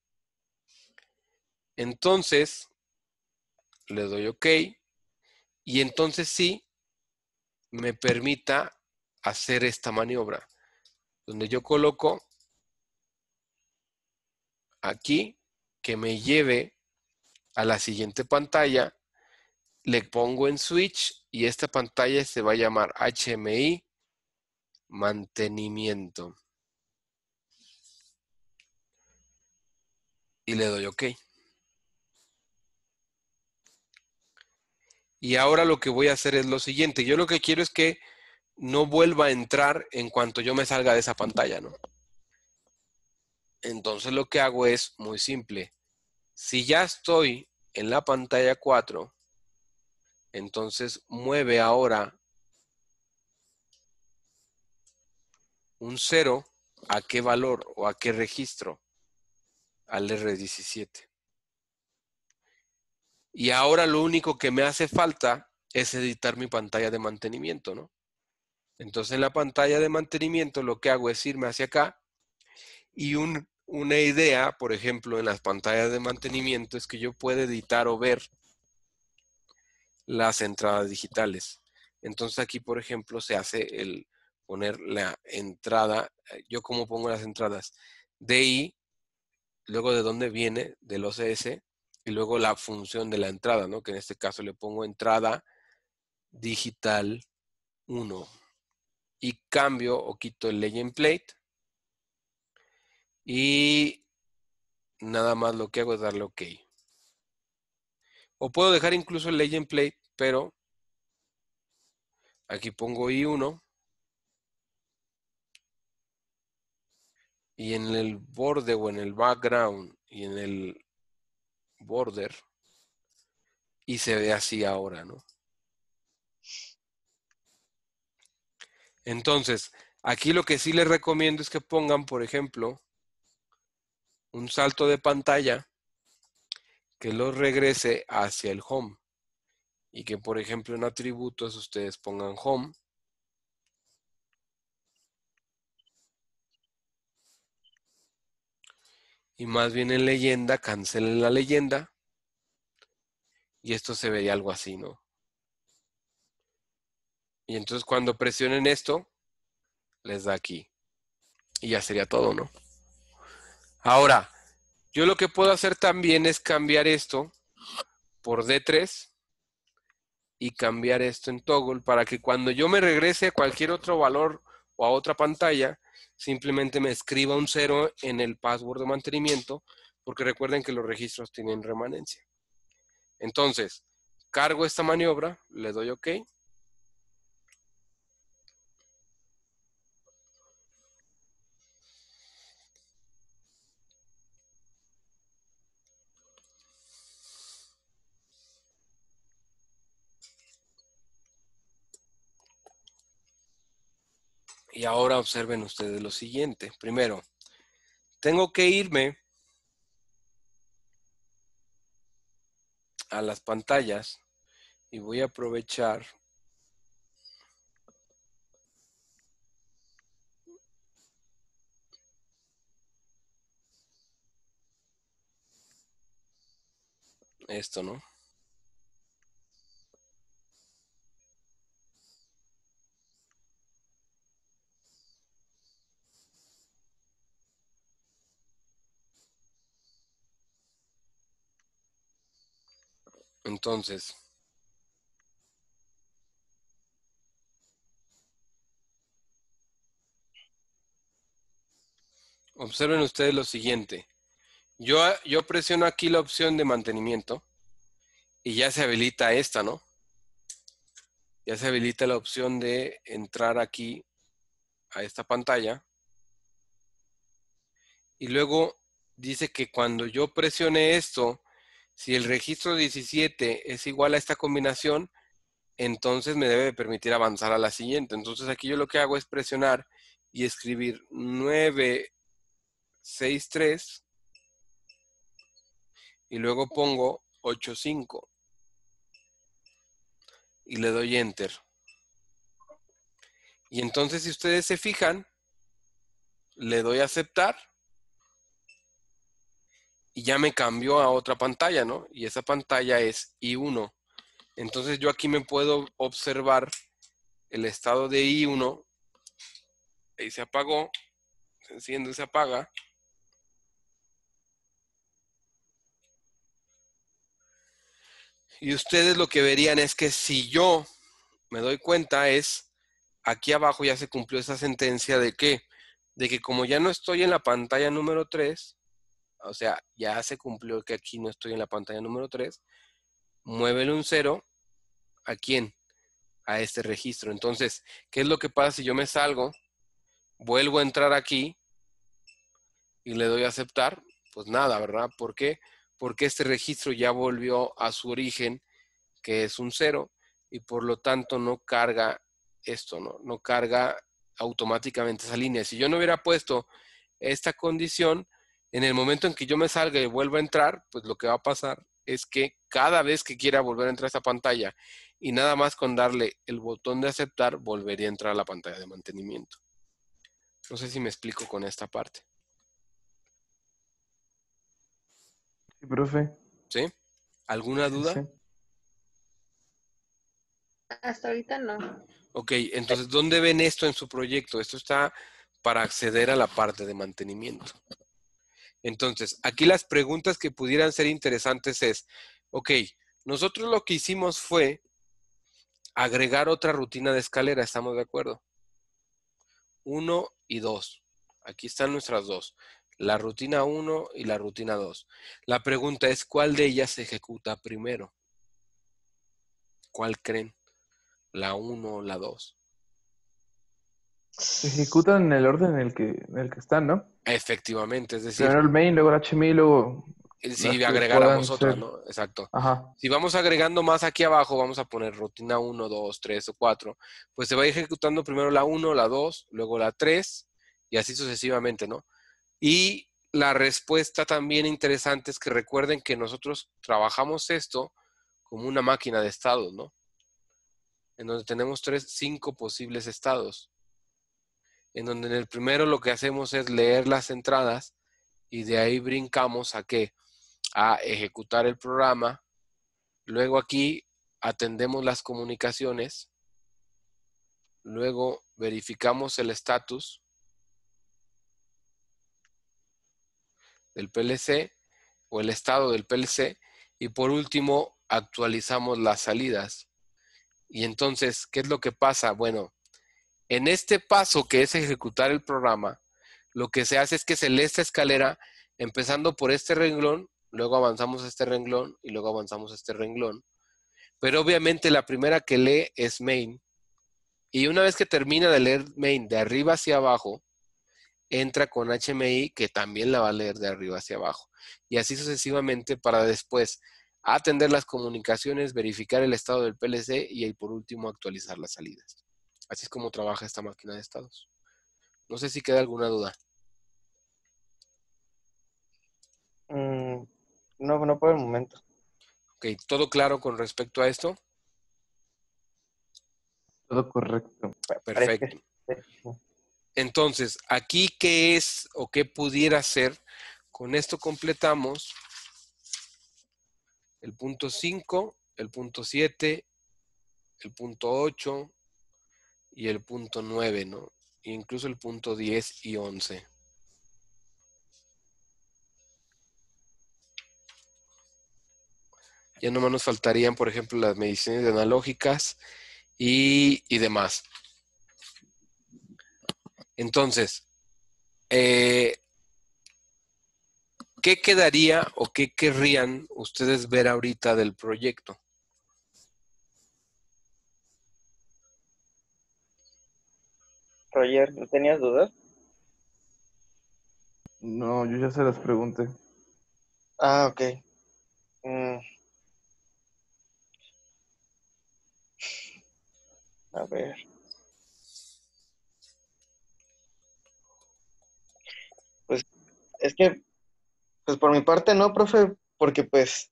Entonces, le doy OK y entonces sí me permita hacer esta maniobra, donde yo coloco aquí que me lleve a la siguiente pantalla, le pongo en switch y esta pantalla se va a llamar HMI mantenimiento. Y le doy OK. Y ahora lo que voy a hacer es lo siguiente. Yo lo que quiero es que no vuelva a entrar en cuanto yo me salga de esa pantalla, ¿no? Entonces lo que hago es muy simple. Si ya estoy en la pantalla 4, entonces mueve ahora un 0 a qué valor o a qué registro, al R17. Y ahora lo único que me hace falta es editar mi pantalla de mantenimiento, ¿no? Entonces en la pantalla de mantenimiento lo que hago es irme hacia acá y una idea, por ejemplo, en las pantallas de mantenimiento es que yo pueda editar o ver las entradas digitales. Entonces aquí, por ejemplo, se hace el poner la entrada. ¿Yo cómo pongo las entradas? DI, luego de dónde viene, del OCS, y luego la función de la entrada, ¿no? Que en este caso le pongo entrada digital 1. Y cambio o quito el legend plate. Y nada más lo que hago es darle OK. O puedo dejar incluso el legend plate, pero aquí pongo I1. Y en el borde o en el background y en el border. Y se ve así ahora, ¿no? Entonces, aquí lo que sí les recomiendo es que pongan, por ejemplo, un salto de pantalla que los regrese hacia el home. Y que, por ejemplo, en atributos ustedes pongan home. Y más bien en leyenda, cancelen la leyenda. Y esto se vería algo así, ¿no? Y entonces cuando presionen esto, les da aquí. Y ya sería todo, ¿no? Ahora, yo lo que puedo hacer también es cambiar esto por D3 y cambiar esto en toggle para que cuando yo me regrese a cualquier otro valor o a otra pantalla, simplemente me escriba un 0 en el password de mantenimiento, porque recuerden que los registros tienen remanencia. Entonces, cargo esta maniobra, le doy OK. Y ahora observen ustedes lo siguiente. Primero, tengo que irme a las pantallas y voy a aprovechar esto, ¿no? Entonces, observen ustedes lo siguiente. Yo presiono aquí la opción de mantenimiento y ya se habilita esta, ¿no? Ya se habilita la opción de entrar aquí a esta pantalla. Y luego dice que cuando yo presione esto, si el registro 17 es igual a esta combinación, entonces me debe permitir avanzar a la siguiente. Entonces aquí yo lo que hago es presionar y escribir 963 y luego pongo 85 y le doy Enter. Y entonces si ustedes se fijan, le doy a aceptar y ya me cambió a otra pantalla, ¿no? Y esa pantalla es I1. Entonces yo aquí me puedo observar el estado de I1. Ahí se apagó, se enciende, se apaga. Y ustedes lo que verían es que si yo me doy cuenta es aquí abajo ya se cumplió esa sentencia de que como ya no estoy en la pantalla número 3, o sea, ya se cumplió que aquí no estoy en la pantalla número 3, muévele un 0, ¿a quién? A este registro. Entonces, ¿qué es lo que pasa si yo me salgo, vuelvo a entrar aquí y le doy a aceptar? Pues nada, ¿verdad? ¿Por qué? Porque este registro ya volvió a su origen, que es un 0, y por lo tanto no carga esto, ¿no? No carga automáticamente esa línea. Si yo no hubiera puesto esta condición, en el momento en que yo me salga y vuelva a entrar, pues lo que va a pasar es que cada vez que quiera volver a entrar a esta pantalla y nada más con darle el botón de aceptar, volvería a entrar a la pantalla de mantenimiento. No sé si me explico con esta parte. Sí, profe. ¿Sí? ¿Alguna duda? Sí. Hasta ahorita no. Ok, entonces, ¿dónde ven esto en su proyecto? Esto está para acceder a la parte de mantenimiento. Entonces, aquí las preguntas que pudieran ser interesantes es, ok, nosotros lo que hicimos fue agregar otra rutina de escalera, ¿estamos de acuerdo? 1 y 2. Aquí están nuestras dos. La rutina 1 y la rutina 2. La pregunta es, ¿cuál de ellas se ejecuta primero? ¿Cuál creen? ¿La 1 o la 2? Se ejecutan en el orden en el que están, ¿no? Efectivamente, es decir, Primero el main, luego el HMI, luego si las que agregáramos puedan otra, ser. ¿no? Exacto. Ajá. Si vamos agregando más aquí abajo, vamos a poner rutina 1, 2, 3 o 4, pues se va ejecutando primero la 1, la 2, luego la 3 y así sucesivamente, ¿no? Y la respuesta también interesante es que recuerden que nosotros trabajamos esto como una máquina de estados, ¿no? En donde tenemos 5 posibles estados. En donde en el primero lo que hacemos es leer las entradas y de ahí brincamos a ¿qué? A ejecutar el programa. Luego aquí atendemos las comunicaciones. Luego verificamos el estatus del PLC o el estado del PLC. Y por último, actualizamos las salidas. Y entonces, ¿qué es lo que pasa? Bueno, en este paso que es ejecutar el programa, lo que se hace es que se lee esta escalera empezando por este renglón, luego avanzamos a este renglón y luego avanzamos a este renglón. Pero obviamente la primera que lee es main. Y una vez que termina de leer main de arriba hacia abajo, entra con HMI que también la va a leer de arriba hacia abajo. Y así sucesivamente para después atender las comunicaciones, verificar el estado del PLC y por último actualizar las salidas. Así es como trabaja esta máquina de estados. No sé si queda alguna duda. No, no por el momento. Ok, ¿todo claro con respecto a esto? Todo correcto. Parece Perfecto. que sí. Entonces, aquí, ¿qué es o qué pudiera ser? Con esto completamos el punto 5, el punto 7, el punto 8 y el punto 9, ¿no? E incluso el punto 10 y 11. Ya nomás nos faltarían, por ejemplo, las mediciones analógicas y demás. Entonces, ¿qué quedaría o qué querrían ustedes ver ahorita del proyecto? Roger, ¿no tenías dudas? No, yo ya se las pregunté. Ah, ok. Mm, a ver. Pues es que, pues por mi parte no, profe, porque pues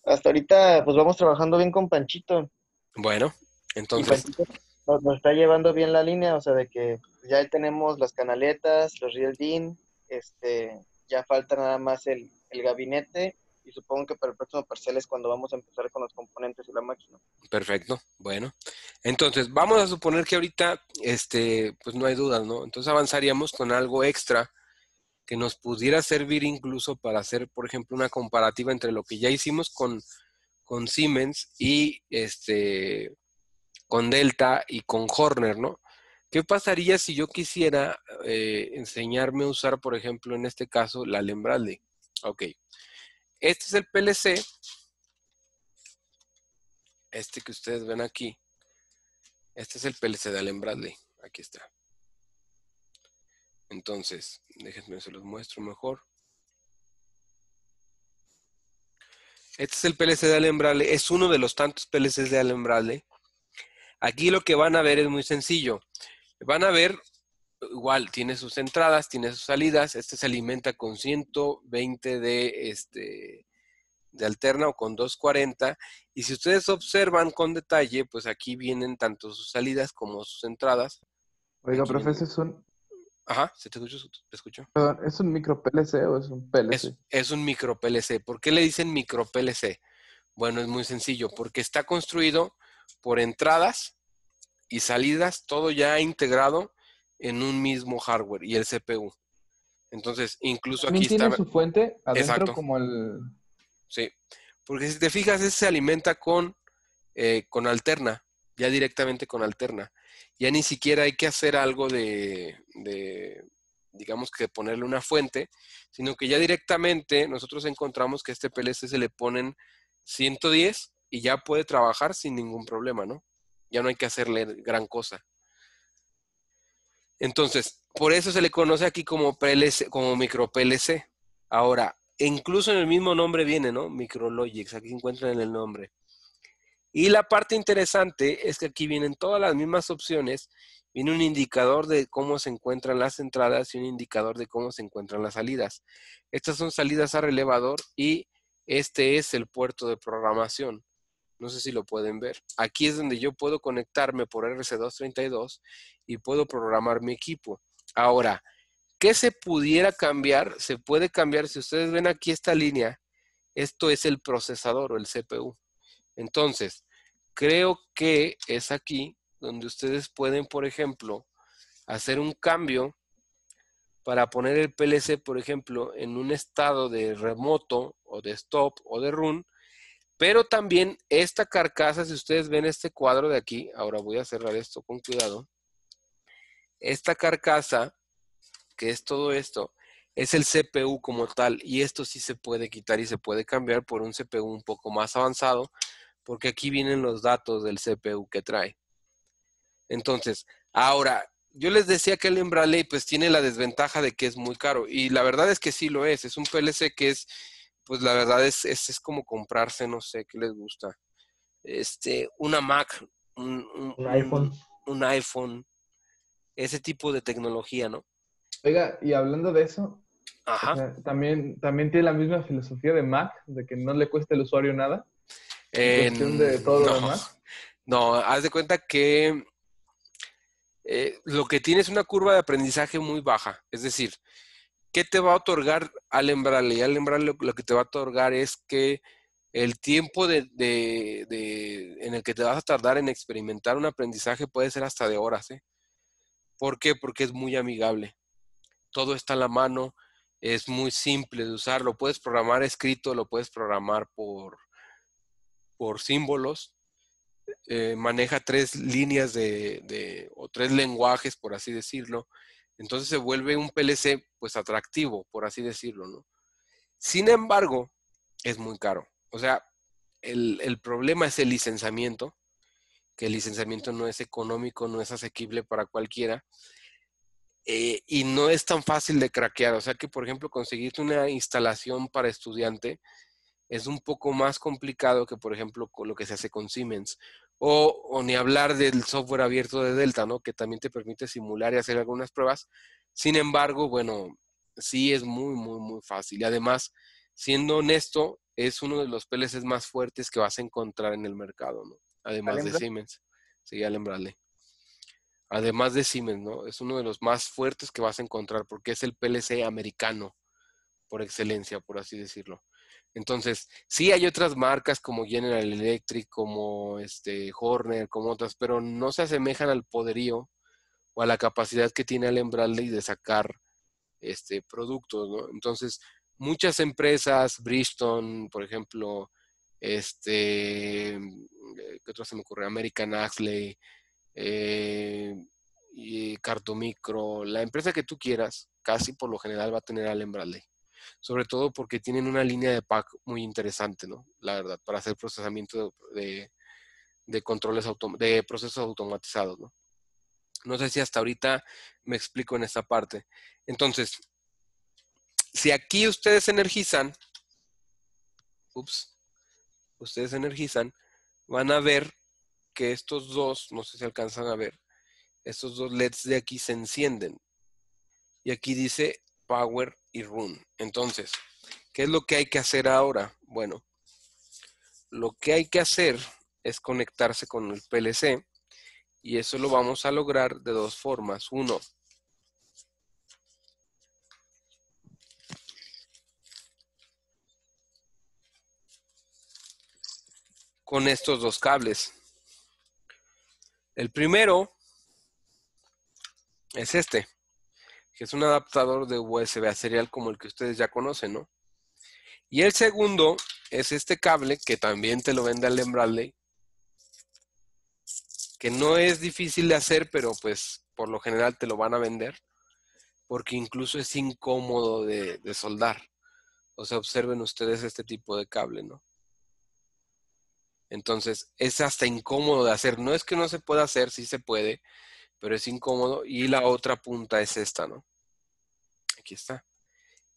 hasta ahorita pues vamos trabajando bien con Panchito Bueno, y entonces, Panchito nos está llevando bien la línea, o sea, de que ya tenemos las canaletas, los Real DIN, ya falta nada más el gabinete y supongo que para el próximo parcial es cuando vamos a empezar con los componentes y la máquina. perfecto. Bueno, entonces vamos a suponer que ahorita, pues no hay dudas, ¿no? Entonces avanzaríamos con algo extra que nos pudiera servir incluso para hacer, por ejemplo, una comparativa entre lo que ya hicimos con Siemens y con Delta y con Horner, ¿no? ¿Qué pasaría si yo quisiera enseñarme a usar, por ejemplo, en este caso, la Allen Bradley? Ok, este es el PLC, este que ustedes ven aquí. Este es el PLC de Allen Bradley. Aquí está. Entonces, déjenme se los muestro mejor. Este es el PLC de Allen Bradley. Es uno de los tantos PLCs de Allen Bradley. Aquí lo que van a ver es muy sencillo. Van a ver, igual, tiene sus entradas, tiene sus salidas. Este se alimenta con 120 de alterna o con 240. Y si ustedes observan con detalle, pues aquí vienen tanto sus salidas como sus entradas. Oiga, Aquí profe, vienen. ¿ese es un, Ajá, ¿se te escuchó? ¿Te escuchó? perdón, ¿es un micro PLC o es un PLC? Es un micro PLC. ¿Por qué le dicen micro PLC? Bueno, es muy sencillo, porque está construido por entradas y salidas, todo ya integrado en un mismo hardware y el CPU. Entonces, incluso aquí ¿También tiene está, su fuente adentro exacto, como el... sí. Porque si te fijas, ese se alimenta con alterna, ya directamente con alterna. Ya ni siquiera hay que hacer algo digamos que ponerle una fuente, sino que ya directamente nosotros encontramos que a este PLC se le ponen 110 y ya puede trabajar sin ningún problema, ¿no? Ya no hay que hacerle gran cosa. Entonces, por eso se le conoce aquí como PLC, como micro PLC. Ahora, incluso en el mismo nombre viene, ¿no? Micrologix, aquí encuentran en el nombre. Y la parte interesante es que aquí vienen todas las mismas opciones. Viene un indicador de cómo se encuentran las entradas y un indicador de cómo se encuentran las salidas. Estas son salidas a relevador y este es el puerto de programación. No sé si lo pueden ver. Aquí es donde yo puedo conectarme por RC232 y puedo programar mi equipo. Ahora, ¿qué se pudiera cambiar? Se puede cambiar, si ustedes ven aquí esta línea, esto es el procesador o el CPU. Entonces, creo que es aquí donde ustedes pueden, por ejemplo, hacer un cambio para poner el PLC, por ejemplo, en un estado de remoto o de stop o de run, pero también esta carcasa, si ustedes ven este cuadro de aquí, ahora voy a cerrar esto con cuidado, esta carcasa, que es todo esto, es el CPU como tal, y esto sí se puede quitar y se puede cambiar por un CPU un poco más avanzado, porque aquí vienen los datos del CPU que trae. Entonces, ahora, yo les decía que el Embraer pues tiene la desventaja de que es muy caro, y la verdad es que sí lo es un PLC que es, pues la verdad es como comprarse, no sé, ¿qué les gusta? Una Mac, Un iPhone. un iPhone, ese tipo de tecnología, ¿no? Oiga, y hablando de eso, o Ajá. sea, también tiene la misma filosofía de Mac, de que no le cuesta al usuario nada, en cuestión de todo lo No, demás. no, haz de cuenta que lo que tiene es una curva de aprendizaje muy baja. Es decir, ¿qué te va a otorgar Allen Bradley? Allen Bradley lo que te va a otorgar es que el tiempo en el que te vas a tardar en experimentar un aprendizaje puede ser hasta de horas, ¿eh? ¿Por qué? Porque es muy amigable. Todo está a la mano, es muy simple de usar. Lo puedes programar escrito, lo puedes programar por símbolos. Maneja 3 líneas o 3 lenguajes, por así decirlo. Entonces se vuelve un PLC pues atractivo, por así decirlo, ¿no? Sin embargo, es muy caro. O sea, el problema es el licenciamiento, que el licenciamiento no es económico, no es asequible para cualquiera, y no es tan fácil de craquear. O sea que, por ejemplo, conseguirte una instalación para estudiante es un poco más complicado que, por ejemplo, con lo que se hace con Siemens. O ni hablar del software abierto de Delta, ¿no? Que también te permite simular y hacer algunas pruebas. Sin embargo, bueno, sí es muy, muy, muy fácil. Y además, siendo honesto, es uno de los PLCs más fuertes que vas a encontrar en el mercado, ¿no? Además Allen de Bradley. Siemens. Sí, Allen Bradley. Además de Siemens, ¿no? Es uno de los más fuertes que vas a encontrar porque es el PLC americano por excelencia, por así decirlo. Entonces, sí hay otras marcas como General Electric, como Horner, como otras, pero no se asemejan al poderío o a la capacidad que tiene Allen Bradley de sacar productos, ¿no? Entonces, muchas empresas, Bridgestone, por ejemplo, ¿qué otro se me ocurre? American Axley, y Cartomicro, la empresa que tú quieras, casi por lo general va a tener Allen Bradley. Sobre todo porque tienen una línea de pack muy interesante, ¿no? La verdad, para hacer procesamiento de controles de procesos automatizados, ¿no? No sé si hasta ahorita me explico en esta parte. Entonces, si aquí ustedes energizan, van a ver que estos dos, no sé si alcanzan a ver, estos dos LEDs de aquí se encienden. Y aquí dice Power y Run. Entonces, ¿qué es lo que hay que hacer ahora? Bueno, lo que hay que hacer es conectarse con el PLC y eso lo vamos a lograr de dos formas. Uno, con estos dos cables. El primero es este, que es un adaptador de USB a serial como el que ustedes ya conocen, ¿no? Y el segundo es este cable que también te lo vende Allen Bradley, que no es difícil de hacer, pero pues por lo general te lo van a vender, porque incluso es incómodo de soldar. O sea, observen ustedes este tipo de cable, ¿no? Entonces, es hasta incómodo de hacer. No es que no se pueda hacer, sí se puede, pero es incómodo. Y la otra punta es esta, ¿no? Aquí está.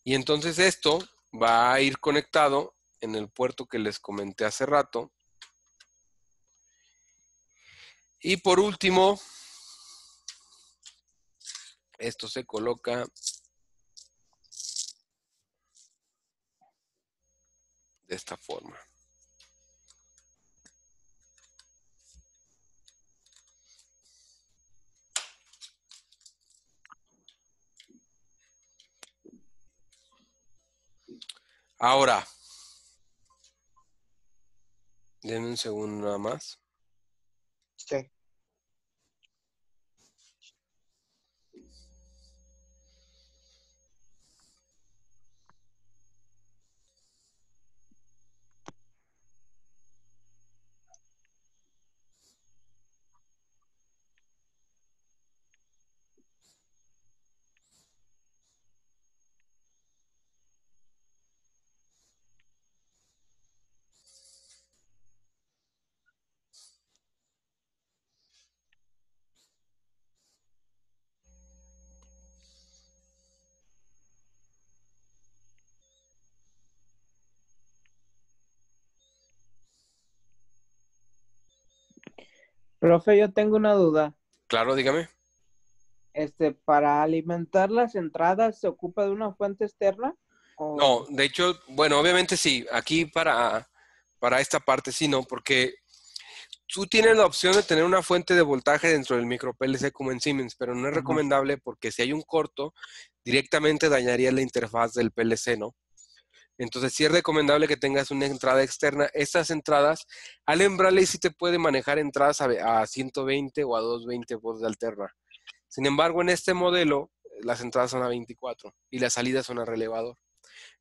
Y entonces esto va a ir conectado en el puerto que les comenté hace rato. Y por último, esto se coloca de esta forma. Ahora, denme un segundo nada más. Sí. Profe, yo tengo una duda. Claro, dígame. ¿Para alimentar las entradas se ocupa de una fuente externa? No, de hecho, bueno, obviamente sí. Aquí para esta parte sí, no, porque tú tienes la opción de tener una fuente de voltaje dentro del micro PLC como en Siemens, pero no es Ajá. recomendable porque si hay un corto, directamente dañaría la interfaz del PLC, ¿no? Entonces sí es recomendable que tengas una entrada externa. Estas entradas, Allen Bradley sí te puede manejar entradas a 120 o a 220 volts de alterna. Sin embargo, en este modelo, las entradas son a 24 y las salidas son a relevador.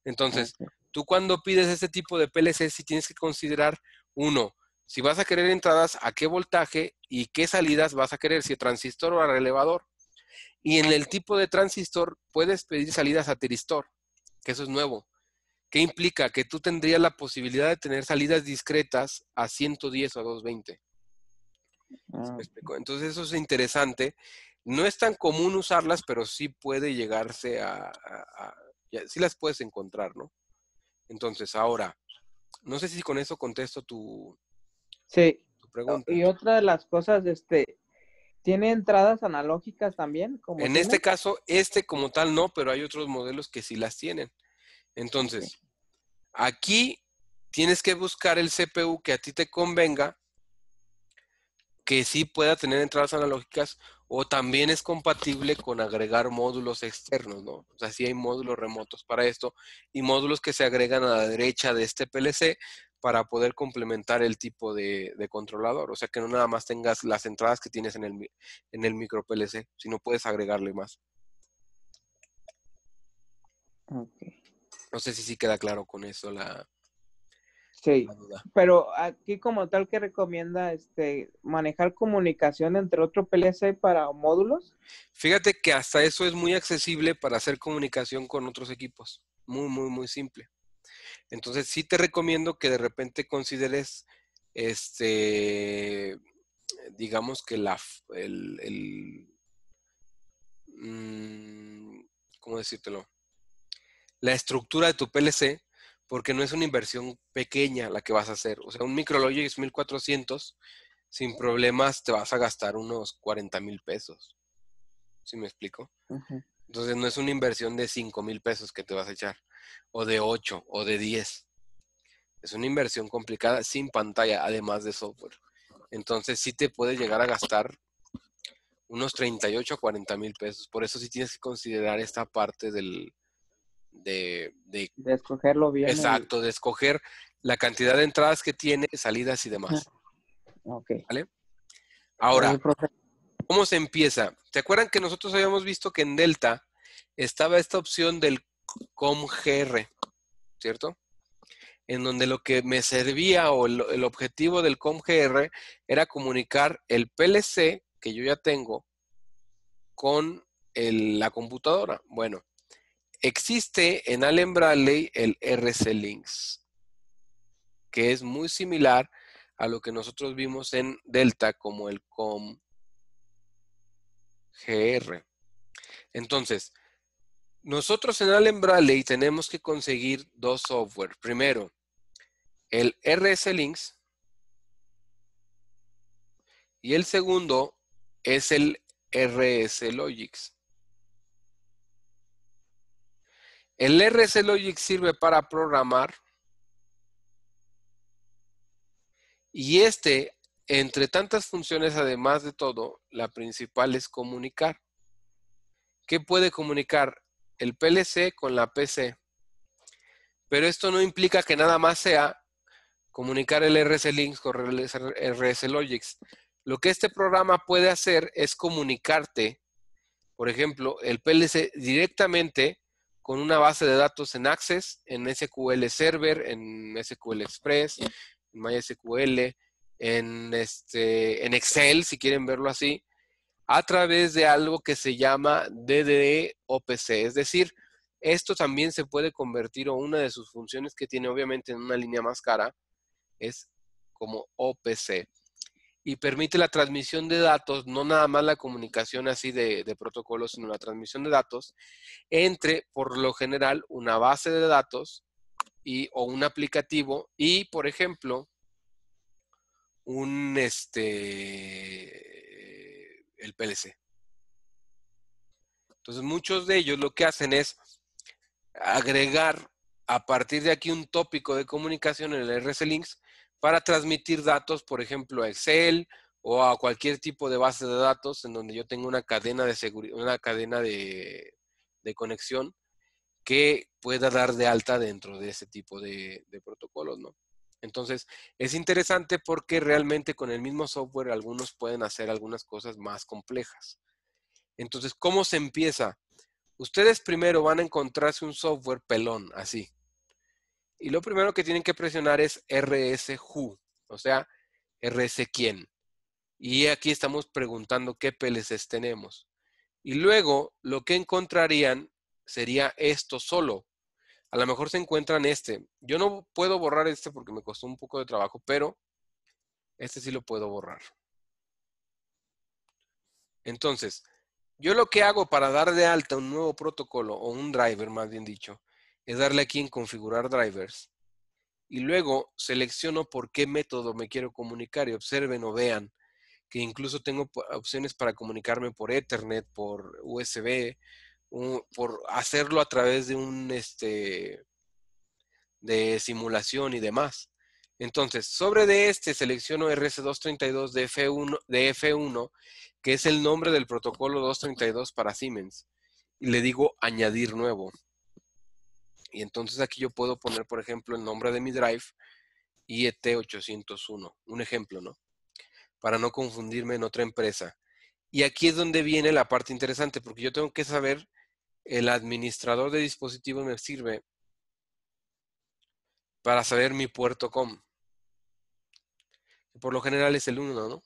Entonces, tú cuando pides este tipo de PLC, sí tienes que considerar, uno, si vas a querer entradas, a qué voltaje y qué salidas vas a querer, si a transistor o a relevador. Y en el tipo de transistor, puedes pedir salidas a tiristor, que eso es nuevo. ¿Qué implica? Que tú tendrías la posibilidad de tener salidas discretas a 110 o a 220. ¿Me explico? Entonces, eso es interesante. No es tan común usarlas, pero sí puede llegarse sí las puedes encontrar, ¿no? Entonces, ahora, no sé si con eso contesto tu Sí. pregunta. Y otra de las cosas, ¿tiene entradas analógicas también? Como En este caso, como tal no, pero hay otros modelos que sí las tienen. Entonces, aquí tienes que buscar el CPU que a ti te convenga, que sí pueda tener entradas analógicas, o también es compatible con agregar módulos externos, ¿no? O sea, sí hay módulos remotos para esto y módulos que se agregan a la derecha de este PLC para poder complementar el tipo de controlador. O sea, que no nada más tengas las entradas que tienes en el micro PLC, sino puedes agregarle más. No sé si sí queda claro con eso Sí, la duda. pero aquí como tal que recomienda manejar comunicación entre otro PLC para módulos. Fíjate que hasta eso es muy accesible para hacer comunicación con otros equipos. Muy, muy, muy simple. Entonces sí te recomiendo que de repente consideres, digamos que ¿cómo decírtelo? La estructura de tu PLC, porque no es una inversión pequeña la que vas a hacer. O sea, un Micrologix 1400, sin problemas te vas a gastar unos 40,000 pesos. ¿Sí me explico? Ujú. Entonces no es una inversión de 5,000 pesos que te vas a echar, o de 8, o de 10. Es una inversión complicada sin pantalla, además de software. Entonces sí te puede llegar a gastar unos 38 a 40,000 pesos. Por eso sí tienes que considerar esta parte de De escogerlo bien. exacto, de escoger la cantidad de entradas que tiene, salidas y demás. Ok. ¿Vale? Ahora, Oye, profe, ¿cómo se empieza? ¿Te acuerdan que nosotros habíamos visto que en Delta estaba esta opción del COM-GR, ¿cierto? En donde lo que me servía o el objetivo del COM-GR era comunicar el PLC que yo ya tengo con la computadora. Bueno, existe en Allen Bradley el RC Links, que es muy similar a lo que nosotros vimos en Delta como el COM-GR. Entonces, nosotros en Allen Bradley tenemos que conseguir dos software. Primero, el RS Links y el segundo es el RS Logix. El RS Logix sirve para programar y entre tantas funciones, además de todo, la principal es comunicar. ¿Qué puede comunicar? El PLC con la PC. Pero esto no implica que nada más sea comunicar el RS Links con el RS Logix. Lo que este programa puede hacer es comunicarte, por ejemplo, el PLC directamente con una base de datos en Access, en SQL Server, en SQL Express, en MySQL, en Excel, si quieren verlo así, a través de algo que se llama DDE-OPC. Es decir, esto también se puede convertir, o una de sus funciones que tiene obviamente en una línea más cara, es como OPC. Y permite la transmisión de datos, no nada más la comunicación así de protocolos, sino la transmisión de datos entre, por lo general, una base de datos o un aplicativo y, por ejemplo, el PLC. Entonces, muchos de ellos lo que hacen es agregar a partir de aquí un tópico de comunicación en el RS Links para transmitir datos, por ejemplo, a Excel o a cualquier tipo de base de datos en donde yo tengo una cadena de seguridad, una cadena de conexión que pueda dar de alta dentro de ese tipo de protocolos, ¿no? Entonces, es interesante porque realmente con el mismo software algunos pueden hacer algunas cosas más complejas. Entonces, ¿cómo se empieza? Ustedes primero van a encontrarse un software pelón, así. Y lo primero que tienen que presionar es RS Who, o sea, RS quién. Y aquí estamos preguntando qué PLCs tenemos. Y luego lo que encontrarían sería esto solo. A lo mejor se encuentran este. Yo no puedo borrar este porque me costó un poco de trabajo, pero este sí lo puedo borrar. Entonces, yo lo que hago para dar de alta un nuevo protocolo, o un driver más bien dicho, es darle aquí en configurar drivers. Y luego selecciono por qué método me quiero comunicar. Y observen o vean que incluso tengo opciones para comunicarme por Ethernet, por USB, por hacerlo a través de un de simulación y demás. Entonces, sobre de selecciono RS232 de F1, que es el nombre del protocolo 232 para Siemens. Y le digo añadir nuevo. Y entonces aquí yo puedo poner, por ejemplo, el nombre de mi drive, IET801, un ejemplo, ¿no? Para no confundirme en otra empresa. Y aquí es donde viene la parte interesante, porque yo tengo que saber, el administrador de dispositivos me sirve para saber mi puerto COM. Por lo general es el 1, ¿no?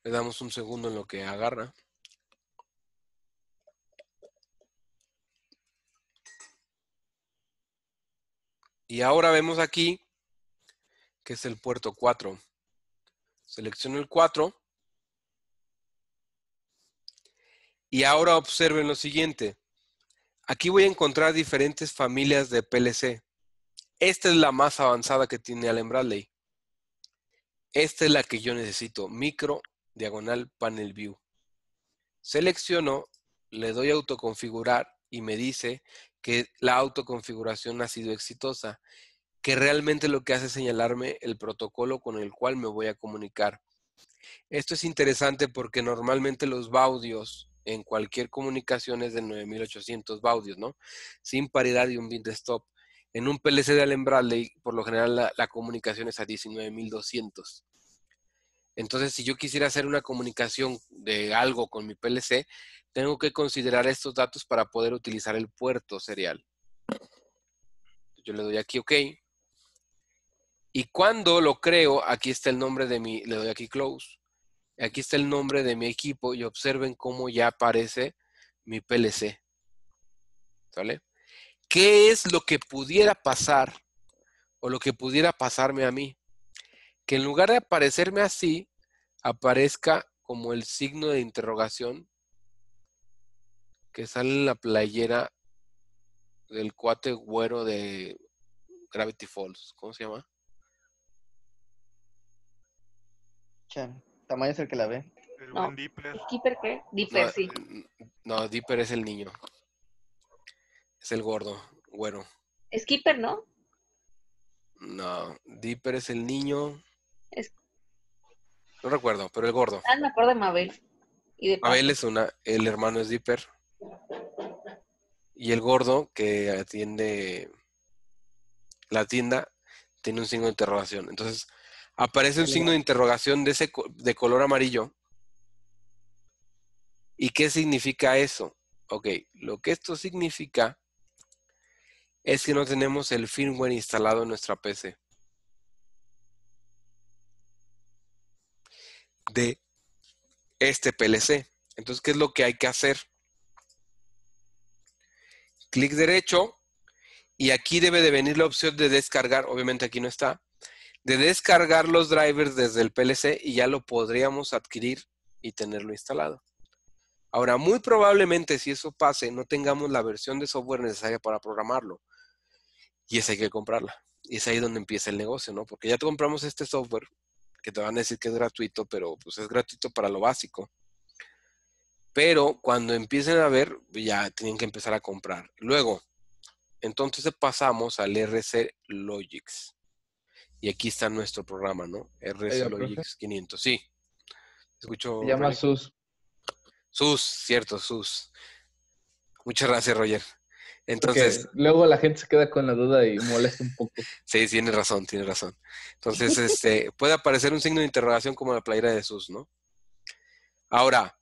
Le damos un segundo en lo que agarra. Y ahora vemos aquí que es el puerto 4. Selecciono el 4. Y ahora observen lo siguiente. Aquí voy a encontrar diferentes familias de PLC. Esta es la más avanzada que tiene Allen Bradley. Esta es la que yo necesito. Micro, diagonal, panel view. Selecciono, le doy a autoconfigurar y me dice que la autoconfiguración ha sido exitosa, que realmente lo que hace es señalarme el protocolo con el cual me voy a comunicar. Esto es interesante porque normalmente los baudios en cualquier comunicación es de 9800 baudios, ¿no? Sin paridad y un bit de stop. En un PLC de Allen Bradley, por lo general, la comunicación es a 19200. Entonces, si yo quisiera hacer una comunicación de algo con mi PLC, tengo que considerar estos datos para poder utilizar el puerto serial. Yo le doy aquí OK. Y cuando lo creo, aquí está el nombre de mi, le doy aquí Close. Aquí está el nombre de mi equipo y observen cómo ya aparece mi PLC. ¿Sale? ¿Qué es lo que pudiera pasar o lo que pudiera pasarme a mí? Que en lugar de aparecerme así, aparezca como el signo de interrogación que sale en la playera del cuate güero de Gravity Falls. ¿Cómo se llama? Chan, tamaño es el que la ve. El No. buen Dipper. ¿Skipper qué? Dipper, No, sí. no, Dipper es el niño. Es el gordo, güero. Skipper, ¿no? No, Dipper es el niño. Es... No recuerdo, pero el gordo. Ah, me acuerdo de Mabel. Y de Abel Pato. es el hermano es Dipper. Y el gordo que atiende la tienda tiene un signo de interrogación. Entonces, aparece un signo de interrogación de color amarillo. ¿Y qué significa eso? Ok, lo que esto significa es que no tenemos el firmware instalado en nuestra PC de este PLC. Entonces, ¿qué es lo que hay que hacer? Clic derecho y aquí debe de venir la opción de descargar, obviamente aquí no está, de descargar los drivers desde el PLC y ya lo podríamos adquirir y tenerlo instalado. Ahora, muy probablemente si eso pase, no tengamos la versión de software necesaria para programarlo. Y esa hay que comprarla. Y es ahí donde empieza el negocio, ¿no? Porque ya te compramos este software, que te van a decir que es gratuito, pero pues es gratuito para lo básico. Pero cuando empiecen a ver, ya tienen que empezar a comprar. Luego, entonces pasamos al RC Logix. Y aquí está nuestro programa, ¿no? RC Oiga, Logix profe. 500. Sí. Escucho. Se llama Roger. SUS. SUS, cierto, SUS. Muchas gracias, Roger. Porque Entonces, luego la gente se queda con la duda y molesta un poco. sí, tiene razón, tiene razón. Entonces, puede aparecer un signo de interrogación como la playera de SUS, ¿no? Ahora,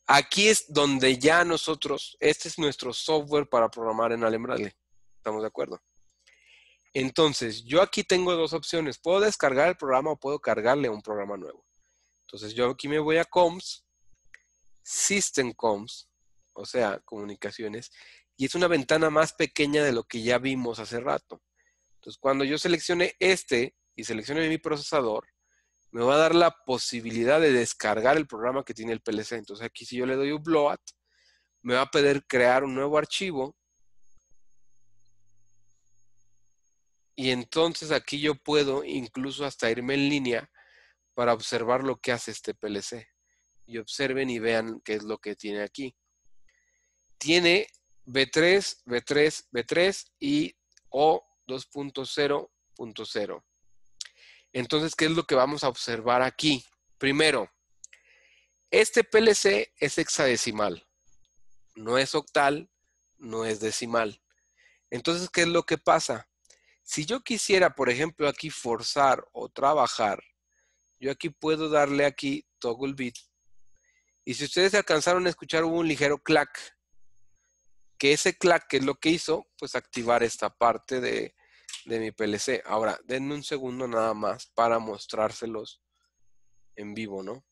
aquí es donde ya nosotros, este es nuestro software para programar en Allen Bradley. ¿Estamos de acuerdo? Entonces, yo aquí tengo dos opciones. Puedo descargar el programa o puedo cargarle un programa nuevo. Entonces, yo aquí me voy a Comms, System Comms, o sea, comunicaciones, y es una ventana más pequeña de lo que ya vimos hace rato. Entonces, cuando yo seleccione y seleccione mi procesador, me va a dar la posibilidad de descargar el programa que tiene el PLC. Entonces, aquí si yo le doy upload, me va a pedir crear un nuevo archivo. Y entonces aquí yo puedo incluso hasta irme en línea para observar lo que hace este PLC. Y observen y vean qué es lo que tiene aquí. Tiene B3, B3, B3 y O 2.0.0. Entonces, ¿qué es lo que vamos a observar aquí? Primero, este PLC es hexadecimal. No es octal, no es decimal. Entonces, ¿qué es lo que pasa? Si yo quisiera, por ejemplo, aquí forzar o trabajar, yo aquí puedo darle aquí toggle bit. Y si ustedes alcanzaron a escuchar, hubo un ligero clack. Que ese clack, que es lo que hizo, pues activar esta parte de mi PLC. Ahora, denme un segundo nada más para mostrárselos en vivo, ¿no?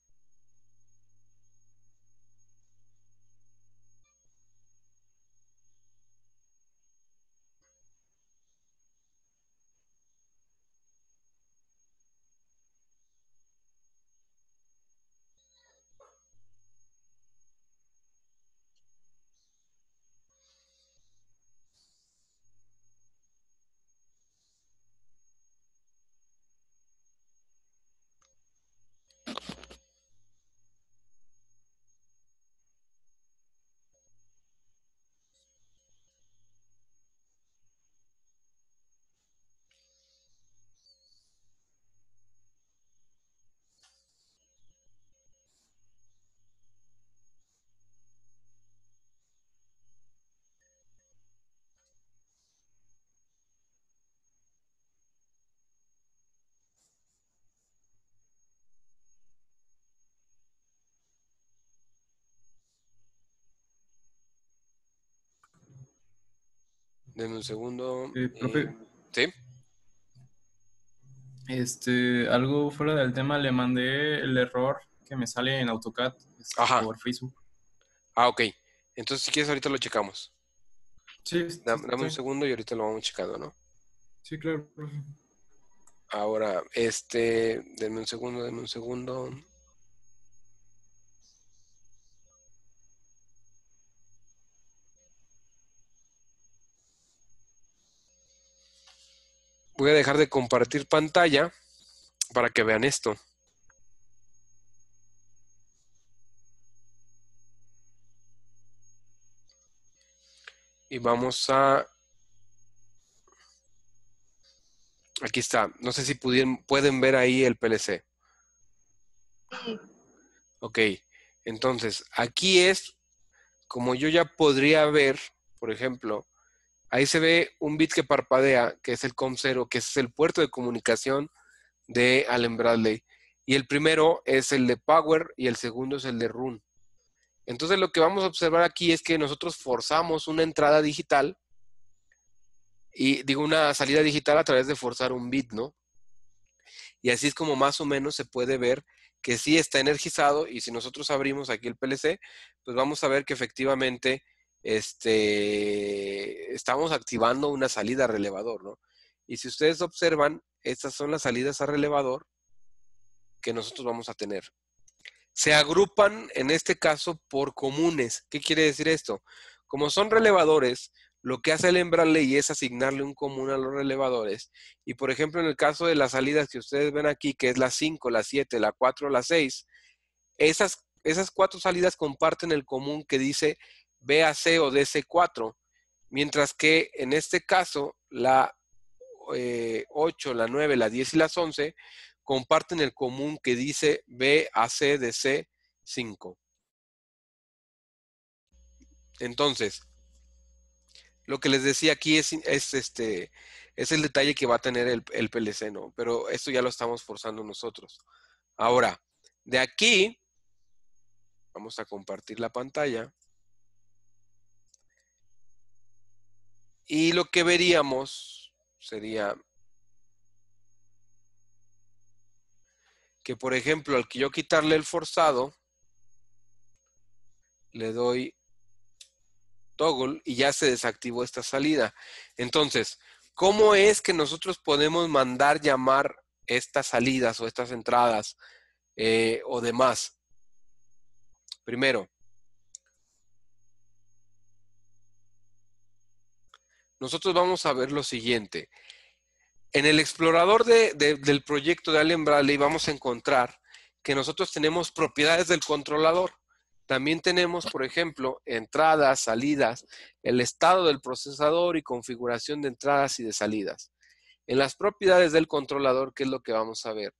Denme un segundo. Profe, ¿Sí? algo fuera del tema, le mandé el error que me sale en AutoCAD Ajá. por Facebook. Ah, ok. Entonces, si quieres, ahorita lo checamos. Sí, Dame un segundo y ahorita lo vamos checando, ¿no? sí, claro, profe. Ahora, denme un segundo. Voy a dejar de compartir pantalla para que vean esto. Y vamos a... Aquí está. No sé si pueden ver ahí el PLC. Ok. Entonces, aquí es como yo ya podría ver, por ejemplo, ahí se ve un bit que parpadea, que es el COM0, que es el puerto de comunicación de Allen Bradley. Y el primero es el de Power y el segundo es el de Run. Entonces lo que vamos a observar aquí es que nosotros forzamos una entrada digital y digo una salida digital a través de forzar un bit, ¿no? Y así es como más o menos se puede ver que sí está energizado y si nosotros abrimos aquí el PLC, pues vamos a ver que efectivamente estamos activando una salida a relevador, ¿no? Y si ustedes observan, estas son las salidas a relevador que nosotros vamos a tener. Se agrupan en este caso por comunes. ¿Qué quiere decir esto? Como son relevadores, lo que hace el Bradley es asignarle un común a los relevadores. Y por ejemplo, en el caso de las salidas que ustedes ven aquí, que es la 5, la 7, la 4, la 6, esas 4 salidas comparten el común que dice BAC o DC4, mientras que en este caso la 8, la 9, la 10 y las 11 comparten el común que dice BAC-DC5. Entonces, lo que les decía aquí es el detalle que va a tener el PLC, ¿no? Pero esto ya lo estamos forzando nosotros. Ahora, de aquí, vamos a compartir la pantalla. Y lo que veríamos sería que, por ejemplo, al que yo quitarle el forzado, le doy toggle y ya se desactivó esta salida. Entonces, ¿cómo es que nosotros podemos mandar llamar estas salidas o estas entradas o demás? Primero, nosotros vamos a ver lo siguiente. En el explorador del proyecto de Allen Bradley vamos a encontrar que nosotros tenemos propiedades del controlador. También tenemos, por ejemplo, entradas, salidas, el estado del procesador y configuración de entradas y de salidas. En las propiedades del controlador, ¿qué es lo que vamos a ver?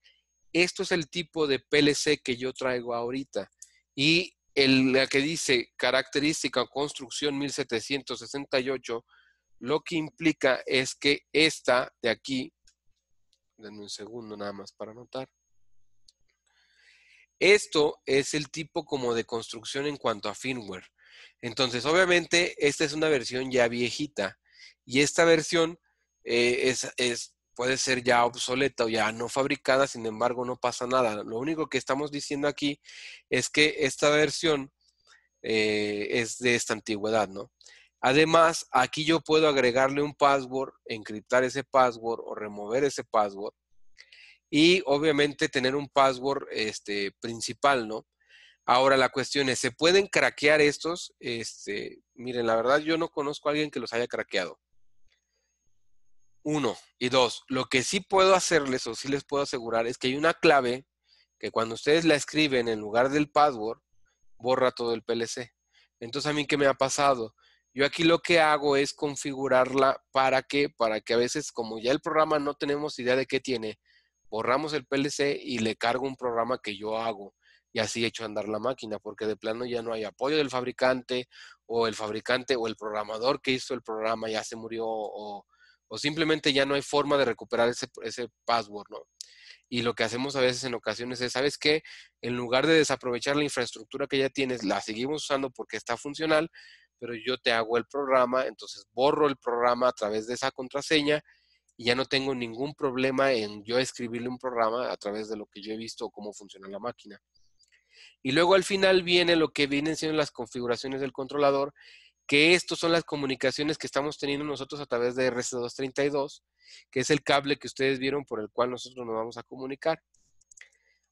Esto es el tipo de PLC que yo traigo ahorita. Y la que dice característica construcción 1768 lo que implica es que esta de aquí, denme un segundo nada más para anotar. Esto es el tipo como de construcción en cuanto a firmware. Entonces, obviamente, esta es una versión ya viejita y esta versión puede ser ya obsoleta o ya no fabricada, sin embargo, no pasa nada. Lo único que estamos diciendo aquí es que esta versión es de esta antigüedad, ¿no? Además, aquí yo puedo agregarle un password, encriptar ese password o remover ese password y obviamente tener un password principal, ¿no? Ahora la cuestión es, ¿se pueden craquear estos? Miren, la verdad yo no conozco a alguien que los haya craqueado. Uno. Y dos, lo que sí puedo hacerles o sí les puedo asegurar es que hay una clave que cuando ustedes la escriben en lugar del password, borra todo el PLC. Entonces, ¿a mí qué me ha pasado? Yo aquí lo que hago es configurarla para que a veces, como ya el programa no tenemos idea de qué tiene, borramos el PLC y le cargo un programa que yo hago y así echo a andar la máquina, porque de plano ya no hay apoyo del fabricante o el programador que hizo el programa ya se murió o simplemente ya no hay forma de recuperar ese password, ¿no? Y lo que hacemos a veces en ocasiones es, ¿sabes qué? En lugar de desaprovechar la infraestructura que ya tienes, la seguimos usando porque está funcional, pero yo te hago el programa, entonces borro el programa a través de esa contraseña y ya no tengo ningún problema en yo escribirle un programa a través de lo que yo he visto o cómo funciona la máquina. Y luego al final viene lo que vienen siendo las configuraciones del controlador, que estos son las comunicaciones que estamos teniendo nosotros a través de RC232, que es el cable que ustedes vieron por el cual nosotros nos vamos a comunicar.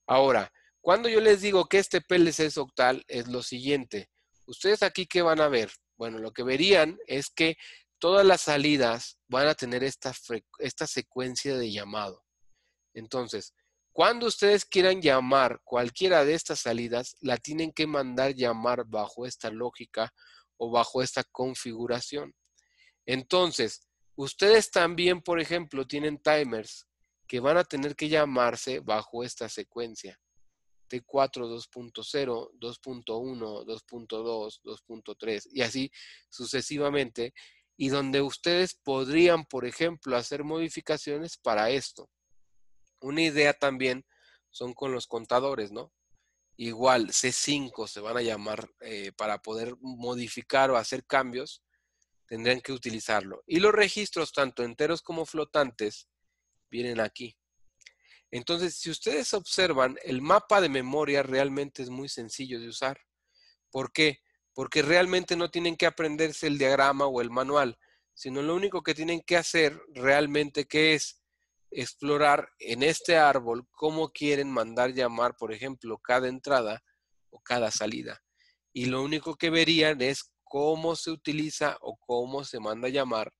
Ahora, cuando yo les digo que este PLC es octal, es lo siguiente. Ustedes aquí, ¿qué van a ver? Bueno, lo que verían es que todas las salidas van a tener esta secuencia de llamado. Entonces, cuando ustedes quieran llamar cualquiera de estas salidas, la tienen que mandar llamar bajo esta lógica o bajo esta configuración. Entonces, ustedes también, por ejemplo, tienen timers que van a tener que llamarse bajo esta secuencia. T4 2.0, 2.1, 2.2, 2.3 y así sucesivamente. Y donde ustedes podrían, por ejemplo, hacer modificaciones para esto. Una idea también son con los contadores, ¿no? Igual C5 se van a llamar para poder modificar o hacer cambios, tendrían que utilizarlo. Y los registros, tanto enteros como flotantes, vienen aquí. Entonces, si ustedes observan, el mapa de memoria realmente es muy sencillo de usar. ¿Por qué? Porque realmente no tienen que aprenderse el diagrama o el manual, sino lo único que tienen que hacer realmente que es explorar en este árbol cómo quieren mandar llamar, por ejemplo, cada entrada o cada salida. Y lo único que verían es cómo se utiliza o cómo se manda llamar,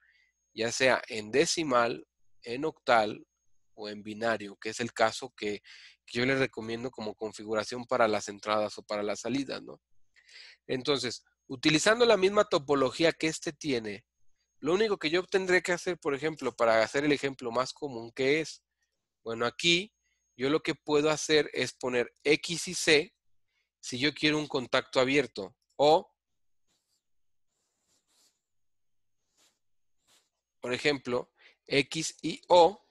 ya sea en decimal, en octal o en binario, que es el caso que yo les recomiendo como configuración para las entradas o para las salidas, ¿no? Entonces, utilizando la misma topología que este tiene, lo único que yo tendré que hacer, por ejemplo, para hacer el ejemplo más común que es, bueno, aquí yo lo que puedo hacer es poner X y C si yo quiero un contacto abierto o, por ejemplo, X y O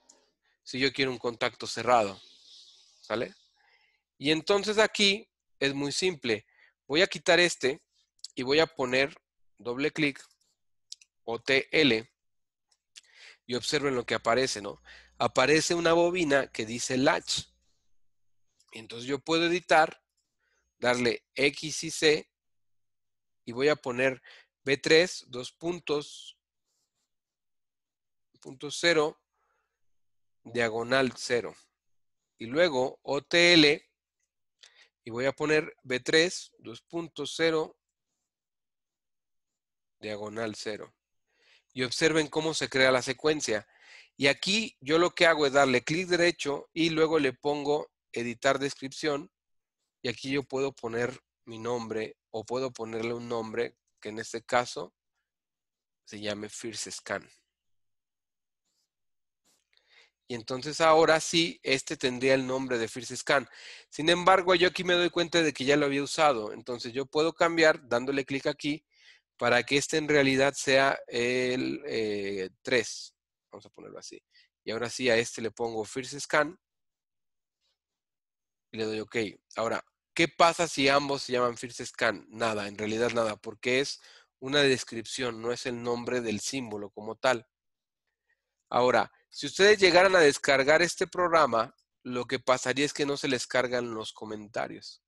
si yo quiero un contacto cerrado, ¿sale? Y entonces aquí es muy simple. Voy a quitar este y voy a poner doble clic OTL y observen lo que aparece, ¿no? Aparece una bobina que dice latch. Entonces yo puedo editar, darle X y C y voy a poner B3, 2 puntos, punto 0, diagonal 0. Y luego OTL y voy a poner B3, 2.0, diagonal 0. Y observen cómo se crea la secuencia. Y aquí yo lo que hago es darle clic derecho y luego le pongo editar descripción. Y aquí yo puedo poner mi nombre o puedo ponerle un nombre que en este caso se llame First Scan. Y entonces ahora sí, este tendría el nombre de First Scan. Sin embargo, yo aquí me doy cuenta de que ya lo había usado. Entonces yo puedo cambiar dándole clic aquí para que este en realidad sea el 3. Vamos a ponerlo así. Y ahora sí, a este le pongo First Scan y le doy OK. Ahora, ¿qué pasa si ambos se llaman First Scan? Nada, en realidad nada, porque es una descripción, no es el nombre del símbolo como tal. Ahora, si ustedes llegaran a descargar este programa, lo que pasaría es que no se les cargan los comentarios.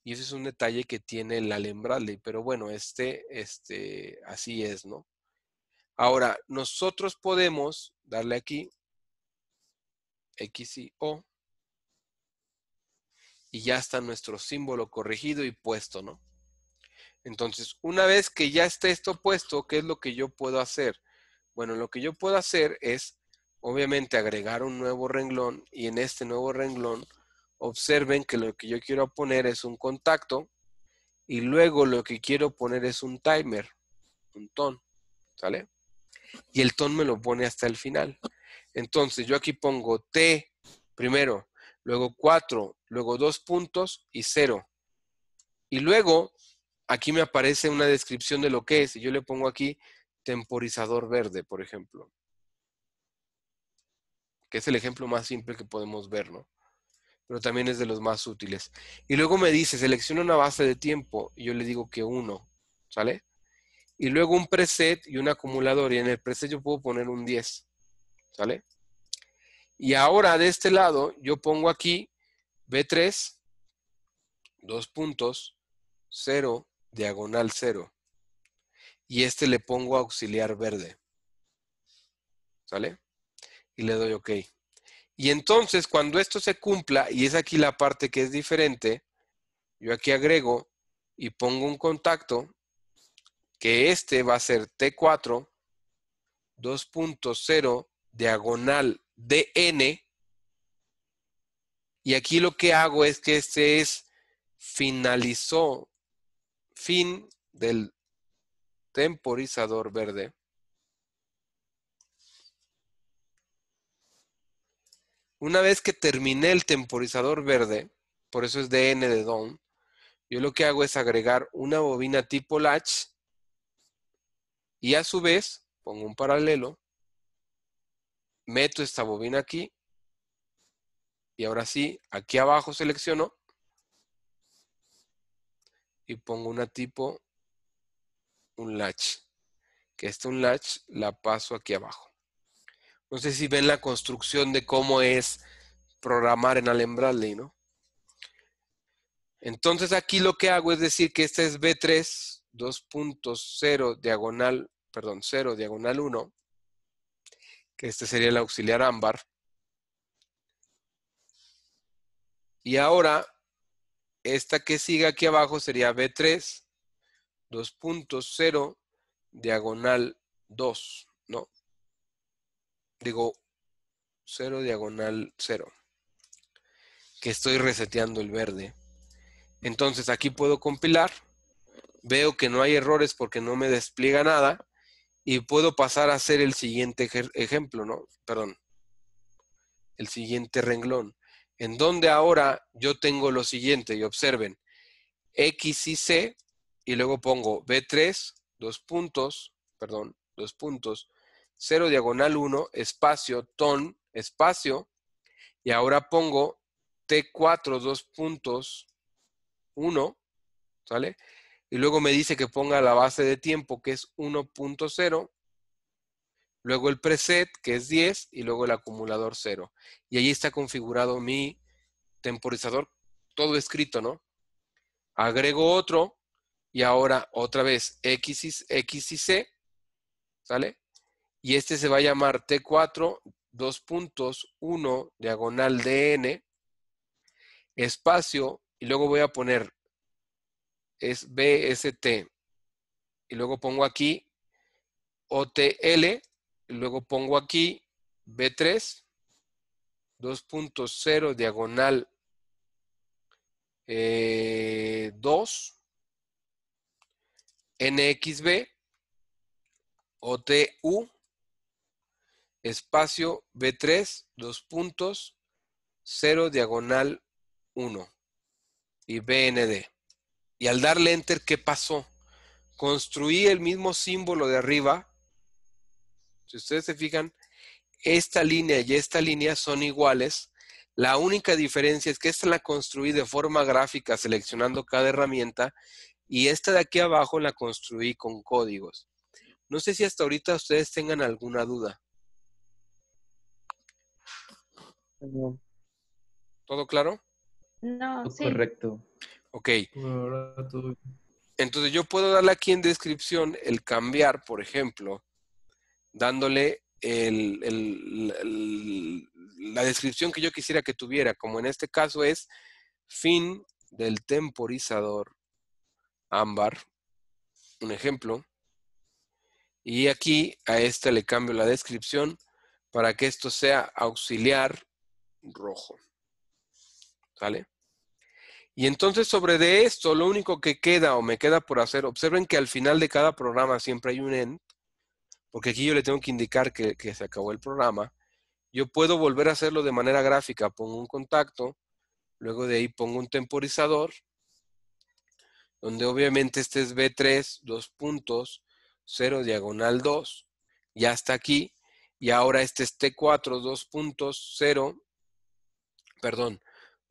Y ese es un detalle que tiene el Allen Bradley, pero bueno, así es, ¿no? Ahora, nosotros podemos darle aquí, X y O, y ya está nuestro símbolo corregido y puesto, ¿no? Entonces, una vez que ya esté esto puesto, ¿qué es lo que yo puedo hacer? Bueno, lo que yo puedo hacer es, obviamente, agregar un nuevo renglón, y en este nuevo renglón, observen que lo que yo quiero poner es un contacto, y luego lo que quiero poner es un timer, un ton, ¿sale? Y el ton me lo pone hasta el final. Entonces, yo aquí pongo T primero, luego 4, luego 2 puntos y 0. Y luego, aquí me aparece una descripción de lo que es, y yo le pongo aquí temporizador verde, por ejemplo. Que es el ejemplo más simple que podemos ver, ¿no? Pero también es de los más útiles. Y luego me dice, selecciona una base de tiempo, y yo le digo que 1, ¿sale? Y luego un preset y un acumulador, y en el preset yo puedo poner un 10, ¿sale? Y ahora de este lado yo pongo aquí B3, 2 puntos, 0, diagonal 0. Y este le pongo auxiliar verde, ¿sale? Y le doy OK. Y entonces cuando esto se cumpla, y es aquí la parte que es diferente, yo aquí agrego y pongo un contacto, que este va a ser T4, 2.0, diagonal DN, y aquí lo que hago es que este es finalizó, fin del temporizador verde. Una vez que terminé el temporizador verde, por eso es DN de Down, yo lo que hago es agregar una bobina tipo latch y a su vez pongo un paralelo, meto esta bobina aquí y ahora sí, aquí abajo selecciono y pongo una tipo, un latch, que un latch la paso aquí abajo. No sé si ven la construcción de cómo es programar en Allen Bradley, ¿no? Entonces aquí lo que hago es decir que este es B3, 2.0 diagonal, perdón, 0 diagonal 1, que este sería el auxiliar ámbar. Y ahora, esta que sigue aquí abajo sería B3, 2.0 diagonal 2, ¿no? Digo, 0 diagonal 0, que estoy reseteando el verde. Entonces aquí puedo compilar, veo que no hay errores porque no me despliega nada y puedo pasar a hacer el siguiente ejemplo, ¿no? Perdón, el siguiente renglón, en donde ahora yo tengo lo siguiente, y observen, X y C, y luego pongo B3, 2 puntos, 0 diagonal 1, espacio, ton, espacio, y ahora pongo T4, 2 puntos, 1, ¿sale? Y luego me dice que ponga la base de tiempo, que es 1.0, luego el preset, que es 10, y luego el acumulador 0. Y ahí está configurado mi temporizador, todo escrito, ¿no? Agrego otro, y ahora otra vez X y C, ¿sale? Y este se va a llamar T4, 2 puntos, 1, diagonal DN, espacio, y luego voy a poner es BST, y luego pongo aquí OTL, y luego pongo aquí B3, 2.0, diagonal 2, NXB, OTU, espacio B3, 2 puntos, 0, diagonal 1 y BND. Y al darle Enter, ¿qué pasó? construí el mismo símbolo de arriba. Si ustedes se fijan, esta línea y esta línea son iguales. La única diferencia es que esta la construí de forma gráfica seleccionando cada herramienta y esta de aquí abajo la construí con códigos. No sé si hasta ahorita ustedes tengan alguna duda. ¿Todo claro? No, sí. Correcto. Ok. Por ahora todo. Entonces yo puedo darle aquí en descripción el cambiar, por ejemplo, dándole la descripción que yo quisiera que tuviera, como en este caso es fin del temporizador ámbar, un ejemplo, y aquí a este le cambio la descripción para que esto sea auxiliar rojo, ¿sale? Y entonces sobre de esto, lo único que queda o me queda por hacer, observen que al final de cada programa siempre hay un end, porque aquí yo le tengo que indicar que se acabó el programa. Yo puedo volver a hacerlo de manera gráfica, pongo un contacto, luego de ahí pongo un temporizador, donde obviamente este es B3, 2 puntos, 0, diagonal 2, ya está aquí, y ahora este es T4, 2 puntos, 0, perdón,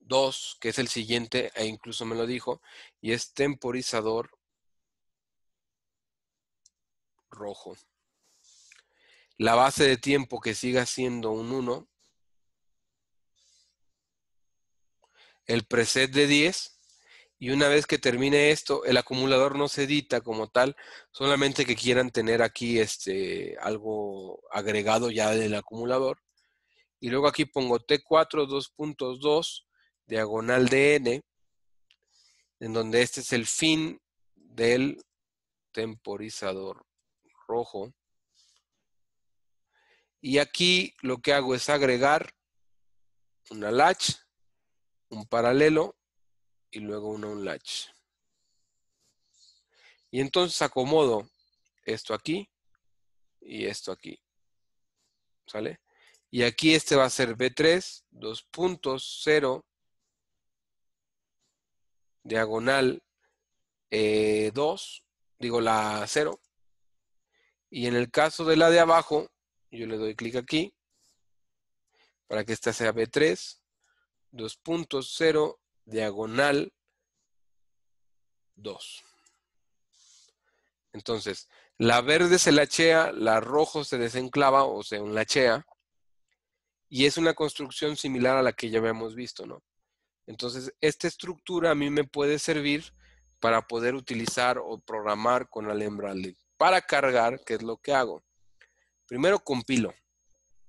2, que es el siguiente, e incluso me lo dijo, y es temporizador rojo. La base de tiempo que siga siendo un 1, el preset de 10, y una vez que termine esto, el acumulador no se edita como tal, solamente que quieran tener aquí algo agregado ya del acumulador. Y luego aquí pongo T4 2.2 diagonal de N, en donde este es el fin del temporizador rojo. Y aquí lo que hago es agregar una latch, un paralelo y luego una unlatch. Y entonces acomodo esto aquí y esto aquí. ¿Sale? Y aquí este va a ser B3, 2 puntos, 0, diagonal 2, digo la 0. Y en el caso de la de abajo, yo le doy clic aquí para que esta sea B3, 2 puntos, 0, diagonal 2. Entonces, la verde se lachea, la rojo se desenclava o se unlachea. Y es una construcción similar a la que ya habíamos visto, ¿no? Entonces, esta estructura a mí me puede servir para poder utilizar o programar con Alhambra. Para cargar, ¿qué es lo que hago? Primero compilo,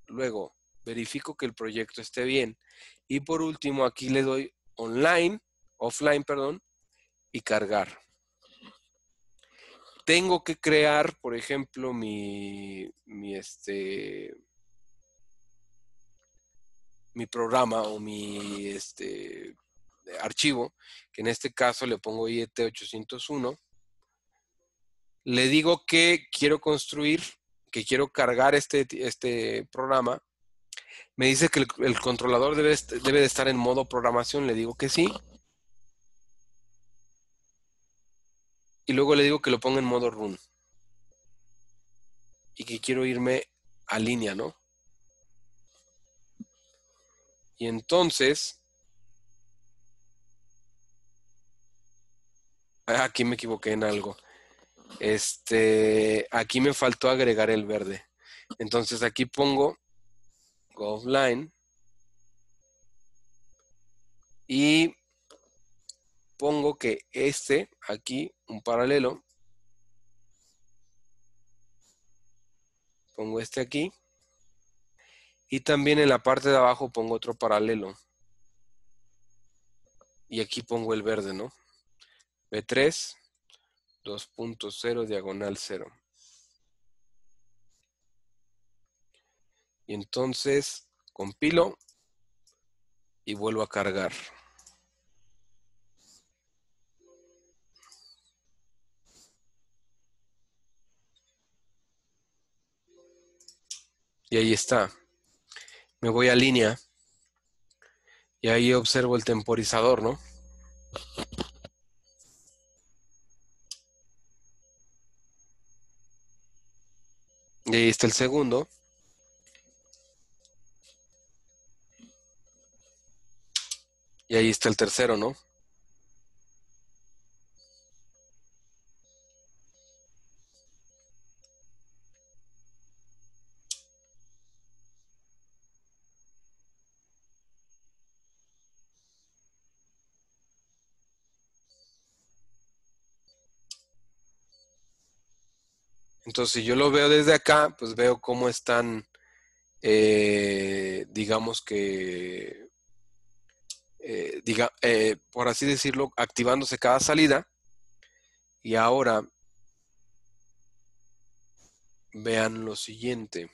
luego verifico que el proyecto esté bien y por último aquí le doy offline, y cargar. Tengo que crear, por ejemplo, mi programa o mi archivo, que en este caso le pongo IET801. Le digo que quiero construir, que quiero cargar este programa. Me dice que el controlador debe de estar en modo programación. Le digo que sí. Y luego le digo que lo ponga en modo run. Y que quiero irme a línea, ¿no? Y entonces, aquí me equivoqué en algo. Aquí me faltó agregar el verde. Entonces aquí pongo go offline y pongo que aquí, un paralelo, pongo este aquí y también en la parte de abajo pongo otro paralelo y aquí pongo el verde, ¿no? B3 2.0 diagonal 0. Y entonces compilo y vuelvo a cargar. Y ahí está. Me voy a línea y ahí observo el temporizador, ¿no? Y ahí está el segundo. Y ahí está el tercero, ¿no? Entonces, si yo lo veo desde acá, pues veo cómo están, digamos que, por así decirlo, activándose cada salida. Y ahora vean lo siguiente.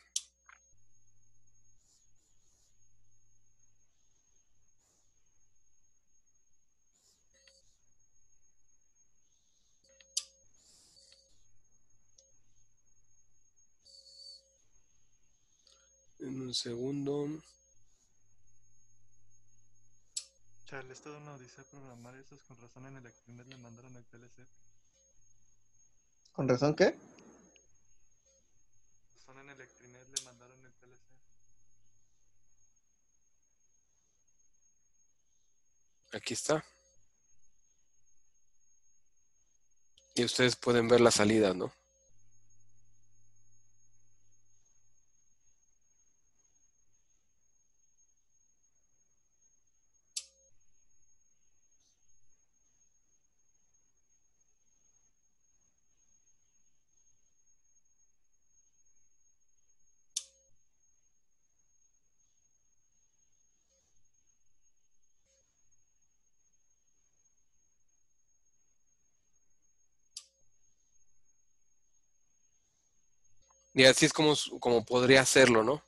En un segundo. Chale, es toda una odisea programar esos. Con razón en Electronet le mandaron el PLC. ¿Con razón qué? Son en Electrinet le mandaron el PLC. Aquí está. Y ustedes pueden ver la salida, ¿no? Y así es como podría hacerlo, ¿no?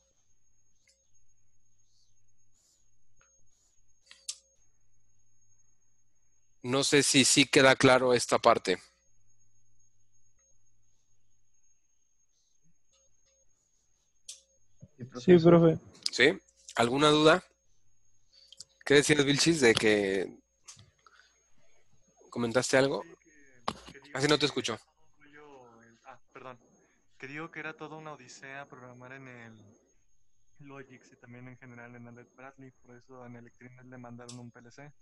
No sé si sí queda claro esta parte. Sí, profe. ¿Sí? ¿Alguna duda? ¿Qué decías, Vilchis, de que comentaste algo? Así no te escucho. Perdón. Que digo que era toda una odisea programar en el Logix y también en general en el Bradley. Por eso en Electrinet le mandaron un PLC.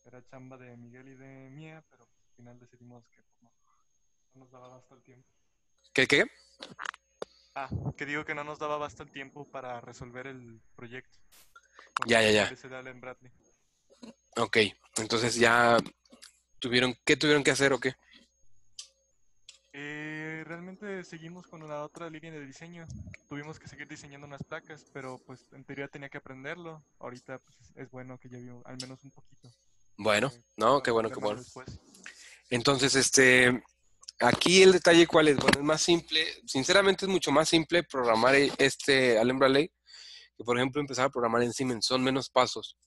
Era chamba de Miguel y de mía, pero al final decidimos que pues, no nos daba basta el tiempo. ¿Qué? Que digo que no nos daba basta el tiempo para resolver el proyecto. Ya. El PLC de Allen Bradley. Ok, entonces ya ¿qué tuvieron que hacer o qué? Realmente seguimos con la otra línea de diseño. Tuvimos que seguir diseñando unas placas, pero pues en teoría tenía que aprenderlo. Ahorita pues, es bueno que ya vio al menos un poquito. Bueno, no, qué bueno, qué aprendérmelo bueno. después. Entonces, aquí el detalle cuál es, bueno, es más simple, sinceramente es mucho más simple programar este Allen Bradley que por ejemplo empezar a programar en Siemens, son menos pasos.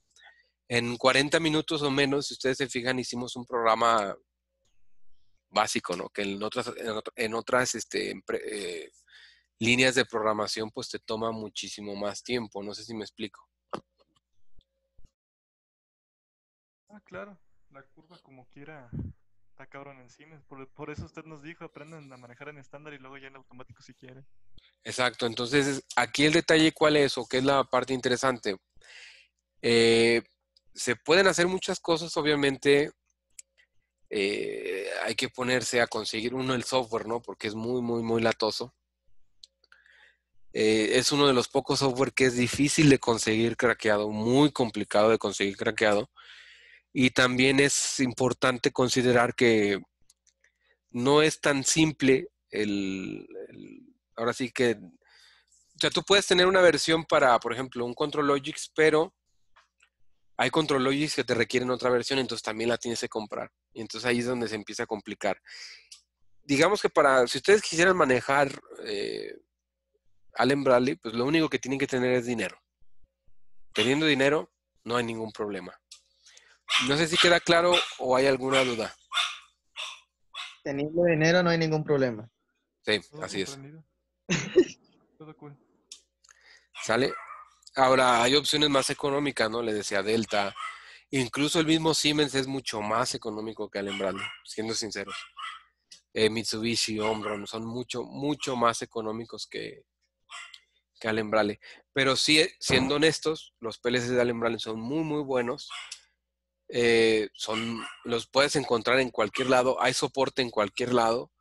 En 40 minutos o menos, si ustedes se fijan, hicimos un programa básico, ¿no? Que en otras líneas de programación pues te toma muchísimo más tiempo, no sé si me explico. Claro, la curva como quiera está cabrón en Siemens. Por eso usted nos dijo, aprendan a manejar en estándar y luego ya en automático si quieren. Exacto, entonces aquí el detalle cuál es o qué es la parte interesante. Se pueden hacer muchas cosas, obviamente hay que ponerse a conseguir el software, ¿no? Porque es muy, muy, muy latoso. Es uno de los pocos software que es difícil de conseguir craqueado, muy complicado de conseguir craqueado. Y también es importante considerar que no es tan simple ahora sí que, o sea, tú puedes tener una versión para, por ejemplo, un ControlLogix, pero hay ControlLogix que te requieren otra versión, entonces también la tienes que comprar. Y entonces ahí es donde se empieza a complicar. Digamos que si ustedes quisieran manejar Allen Bradley, pues lo único que tienen que tener es dinero. Teniendo dinero, no hay ningún problema. No sé si queda claro o hay alguna duda. Teniendo dinero no hay ningún problema. Sí, Todo así es. Todo cool. ¿Sale? Ahora, hay opciones más económicas, ¿no? Le decía Delta. Incluso el mismo Siemens es mucho más económico que Allen Bradley, siendo sinceros. Mitsubishi, Omron, son mucho, mucho más económicos que Allen Bradley. Pero sí, siendo honestos, los PLCs de Allen Bradley son muy, muy buenos. Los puedes encontrar en cualquier lado, hay soporte en cualquier lado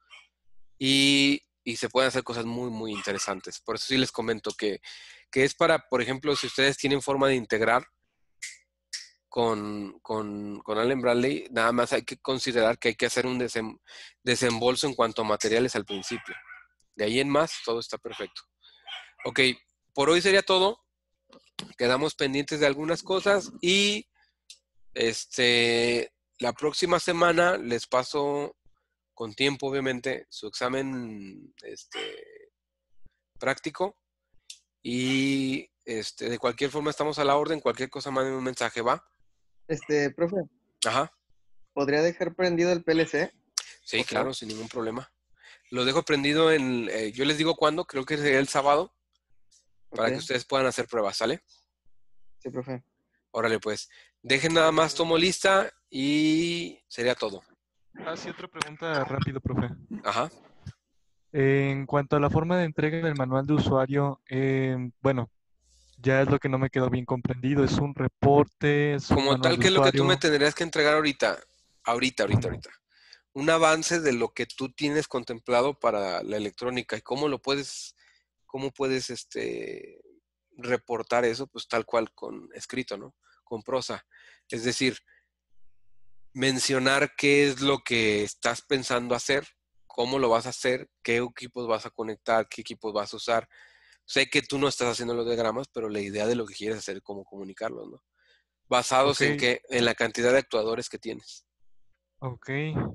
y se pueden hacer cosas muy, muy interesantes. Por eso sí les comento que es para, por ejemplo, si ustedes tienen forma de integrar con Allen Bradley, nada más hay que considerar que hay que hacer un desembolso en cuanto a materiales al principio. De ahí en más, todo está perfecto. Ok, por hoy sería todo. Quedamos pendientes de algunas cosas y la próxima semana les paso con tiempo, obviamente, su examen práctico y de cualquier forma estamos a la orden. Cualquier cosa, manden un mensaje, ¿va? Profe, Ajá. ¿podría dejar prendido el PLC? Sí, Por claro, favor. sin ningún problema. Lo dejo prendido yo les digo cuándo, creo que sería el sábado, para Ok. que ustedes puedan hacer pruebas, ¿sale? Sí, profe. Órale, pues. Dejen nada más, tomo lista y sería todo. Sí, otra pregunta rápido, profe. Ajá. En cuanto a la forma de entrega del manual de usuario, bueno, ya es lo que no me quedó bien comprendido. ¿Es un reporte? ¿Es un Como manual tal, de ¿qué es lo que tú me usuario? tendrías que entregar ahorita? Ahorita. Un avance de lo que tú tienes contemplado para la electrónica y cómo puedes reportar eso, pues tal cual con escrito, ¿no? Con prosa. Es decir, mencionar qué es lo que estás pensando hacer, cómo lo vas a hacer, qué equipos vas a conectar, qué equipos vas a usar. Sé que tú no estás haciendo los diagramas, pero la idea de lo que quieres hacer, cómo comunicarlos, ¿no? Basados Ok, en la cantidad de actuadores que tienes. ok.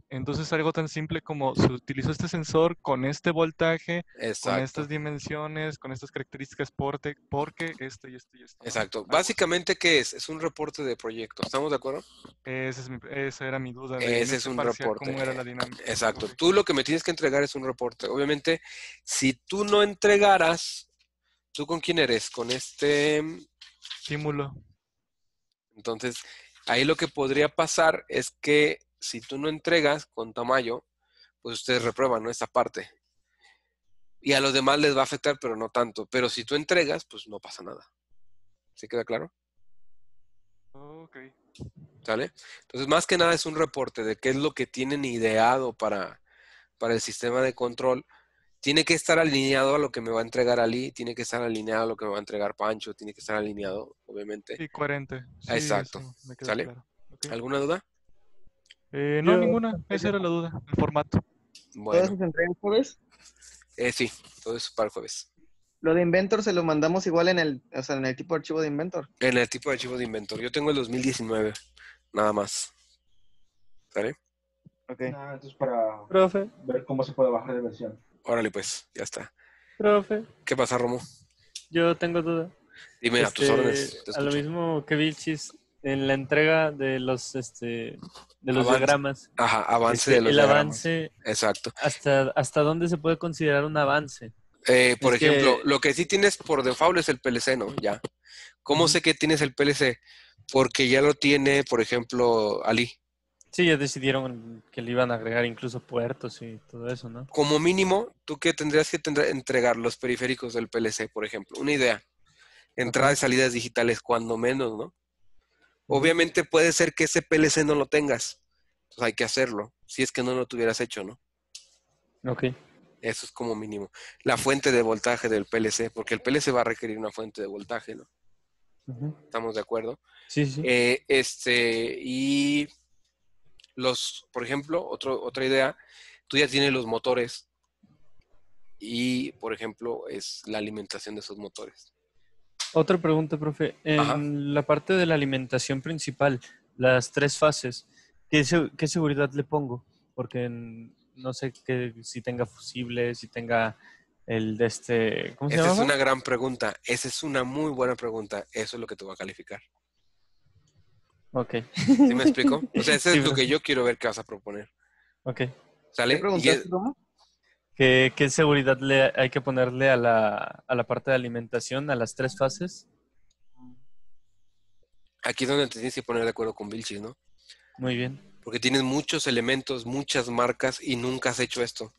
Entonces algo tan simple como se utilizó este sensor con este voltaje, con Exacto, estas dimensiones, con estas características, porque esto y esto y esto, ¿no? exacto. Algo así. Básicamente, ¿qué es? Es un reporte de proyecto. ¿Estamos de acuerdo? Esa era mi duda en Ese es este un parcial, reporte. cómo era la dinámica. Exacto. Ok. Tú lo que me tienes que entregar es un reporte. Obviamente, si tú no entregaras, ¿tú con quién eres? Con Estímulo. Entonces, ahí lo que podría pasar es que si tú no entregas con Tamayo, pues ustedes reprueban, ¿no? Esa parte. Y a los demás les va a afectar, pero no tanto. Pero si tú entregas, pues no pasa nada. ¿Sí queda claro? Ok. ¿Sale? Entonces, más que nada es un reporte de qué es lo que tienen ideado para el sistema de control. Tiene que estar alineado a lo que me va a entregar Ali, tiene que estar alineado a lo que me va a entregar Pancho, tiene que estar alineado, obviamente. Sí, coherente. Sí, Exacto. eso me queda ¿Sale? claro. Ok. ¿Alguna duda? No, Yo, ninguna. Esa era la duda, el formato. ¿Todas Bueno, se entregan jueves? sí, todo eso para el jueves. Lo de Inventor se lo mandamos igual en el tipo de archivo de Inventor. En el tipo de archivo de Inventor. Yo tengo el 2019, nada más. ¿Sale? Ok. Entonces para profe, ver cómo se puede bajar de versión. Órale, pues, ya está. profe, ¿Qué pasa, Romo? yo tengo duda. Dime a tus órdenes, te A lo escucho. mismo que Vilchis, en la entrega de los Avance. diagramas, Ajá, avance de los el diagramas. avance, Exacto. ¿hasta dónde se puede considerar un avance? Por Es ejemplo, que, lo que sí tienes por default es el PLC, ¿no? Ya. ¿Cómo Ujú. sé que tienes el PLC? Porque ya lo tiene, por ejemplo, Ali. Sí, ya decidieron que le iban a agregar incluso puertos y todo eso, ¿no? Como mínimo, tú que tendrías que entregar los periféricos del PLC, por ejemplo. Una idea. Entradas y Ok. salidas digitales, cuando menos, ¿no? Ujú. Obviamente puede ser que ese PLC no lo tengas. Entonces hay que hacerlo, si es que no lo tuvieras hecho, ¿no? Ok. Eso es como mínimo. La fuente de voltaje del PLC, porque el PLC va a requerir una fuente de voltaje, ¿no? Ujú. ¿Estamos de acuerdo? Sí, sí. Y por ejemplo, otra idea, tú ya tienes los motores y, por ejemplo, es la alimentación de esos motores. Otra pregunta, profe. Ajá. En la parte de la alimentación principal, las 3 fases, ¿qué seguridad le pongo? Porque no sé si tenga fusibles, si tenga el de ¿cómo se Esa es llamaba? una gran pregunta. Esa es una muy buena pregunta. Eso es lo que te va a calificar. Ok. ¿Sí me explico? O sea, eso Sí, es lo que profe. yo quiero ver que vas a proponer. Ok. ¿Qué ¿Sale? preguntaste, Romo? ¿Qué seguridad hay que ponerle a la parte de alimentación, a las 3 fases? Aquí es donde te tienes que poner de acuerdo con Vilchis, ¿no? Muy bien. porque tienes muchos elementos, muchas marcas y nunca has hecho esto.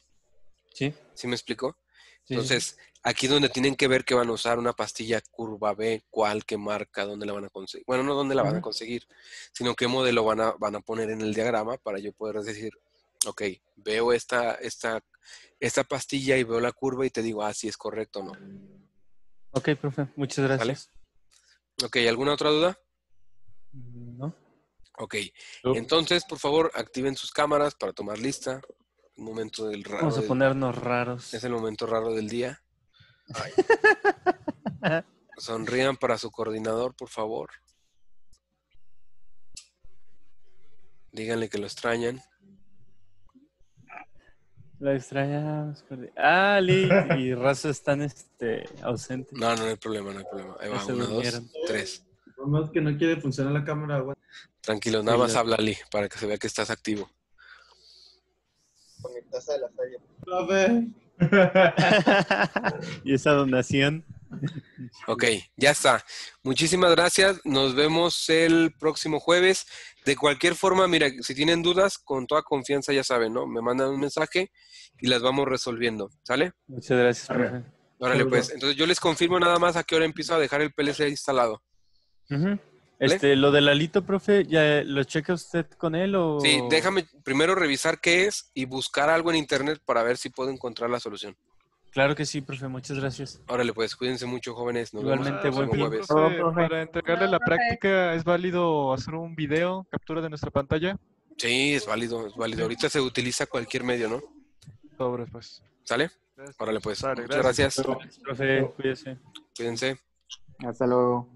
Sí. ¿Sí me explicó? Sí, Entonces, aquí es donde tienen que ver que van a usar una pastilla curva B, cuál, qué marca, dónde la van a conseguir. Bueno, no dónde la van a conseguir, sino qué modelo van a poner en el diagrama para yo poder decir, ok, veo esta pastilla y veo la curva y te digo, si es correcto o no. Ok, profe, muchas gracias. ¿Sale? Ok, ¿alguna otra duda? No. Ok, entonces, por favor, activen sus cámaras para tomar lista. El momento del raro. Vamos a ponernos raros. Es el momento raro del día. Sonrían para su coordinador, por favor. Díganle que lo extrañan. Lo extrañamos. Lee y Raza están ausentes. No hay problema, no hay problema. Ahí va, Ya se 1, 2, durmieron. 3. Nomás que no quiere funcionar la cámara, güey. Tranquilos, nada más habla, Lee, para que se vea que estás activo. Con mi taza de la Salle. Profe. ¿Y esa donación? Ok, ya está. Muchísimas gracias. Nos vemos el próximo jueves. De cualquier forma, mira, si tienen dudas, con toda confianza ya saben, ¿no? Me mandan un mensaje y las vamos resolviendo. ¿Sale? Muchas gracias, profe. Órale, pues. Entonces yo les confirmo nada más a qué hora empiezo a dejar el PLC instalado. Uh-huh. Lo del alito, profe, ¿ya lo checa usted con él o...? Sí, déjame primero revisar qué es y buscar algo en internet para ver si puedo encontrar la solución. Claro que sí, profe, muchas gracias. Órale, pues, cuídense mucho, jóvenes. Nos Igualmente, vemos el próximo buen fin. jueves. Para entregarle la práctica, ¿es válido hacer un video, captura de nuestra pantalla? Sí, es válido, es válido. Ahorita se utiliza cualquier medio, ¿no? Sobre, pues. ¿Sale? Gracias. Órale, pues. Sale, Muchas gracias. Profe, cuídese. Cuídense. Hasta luego.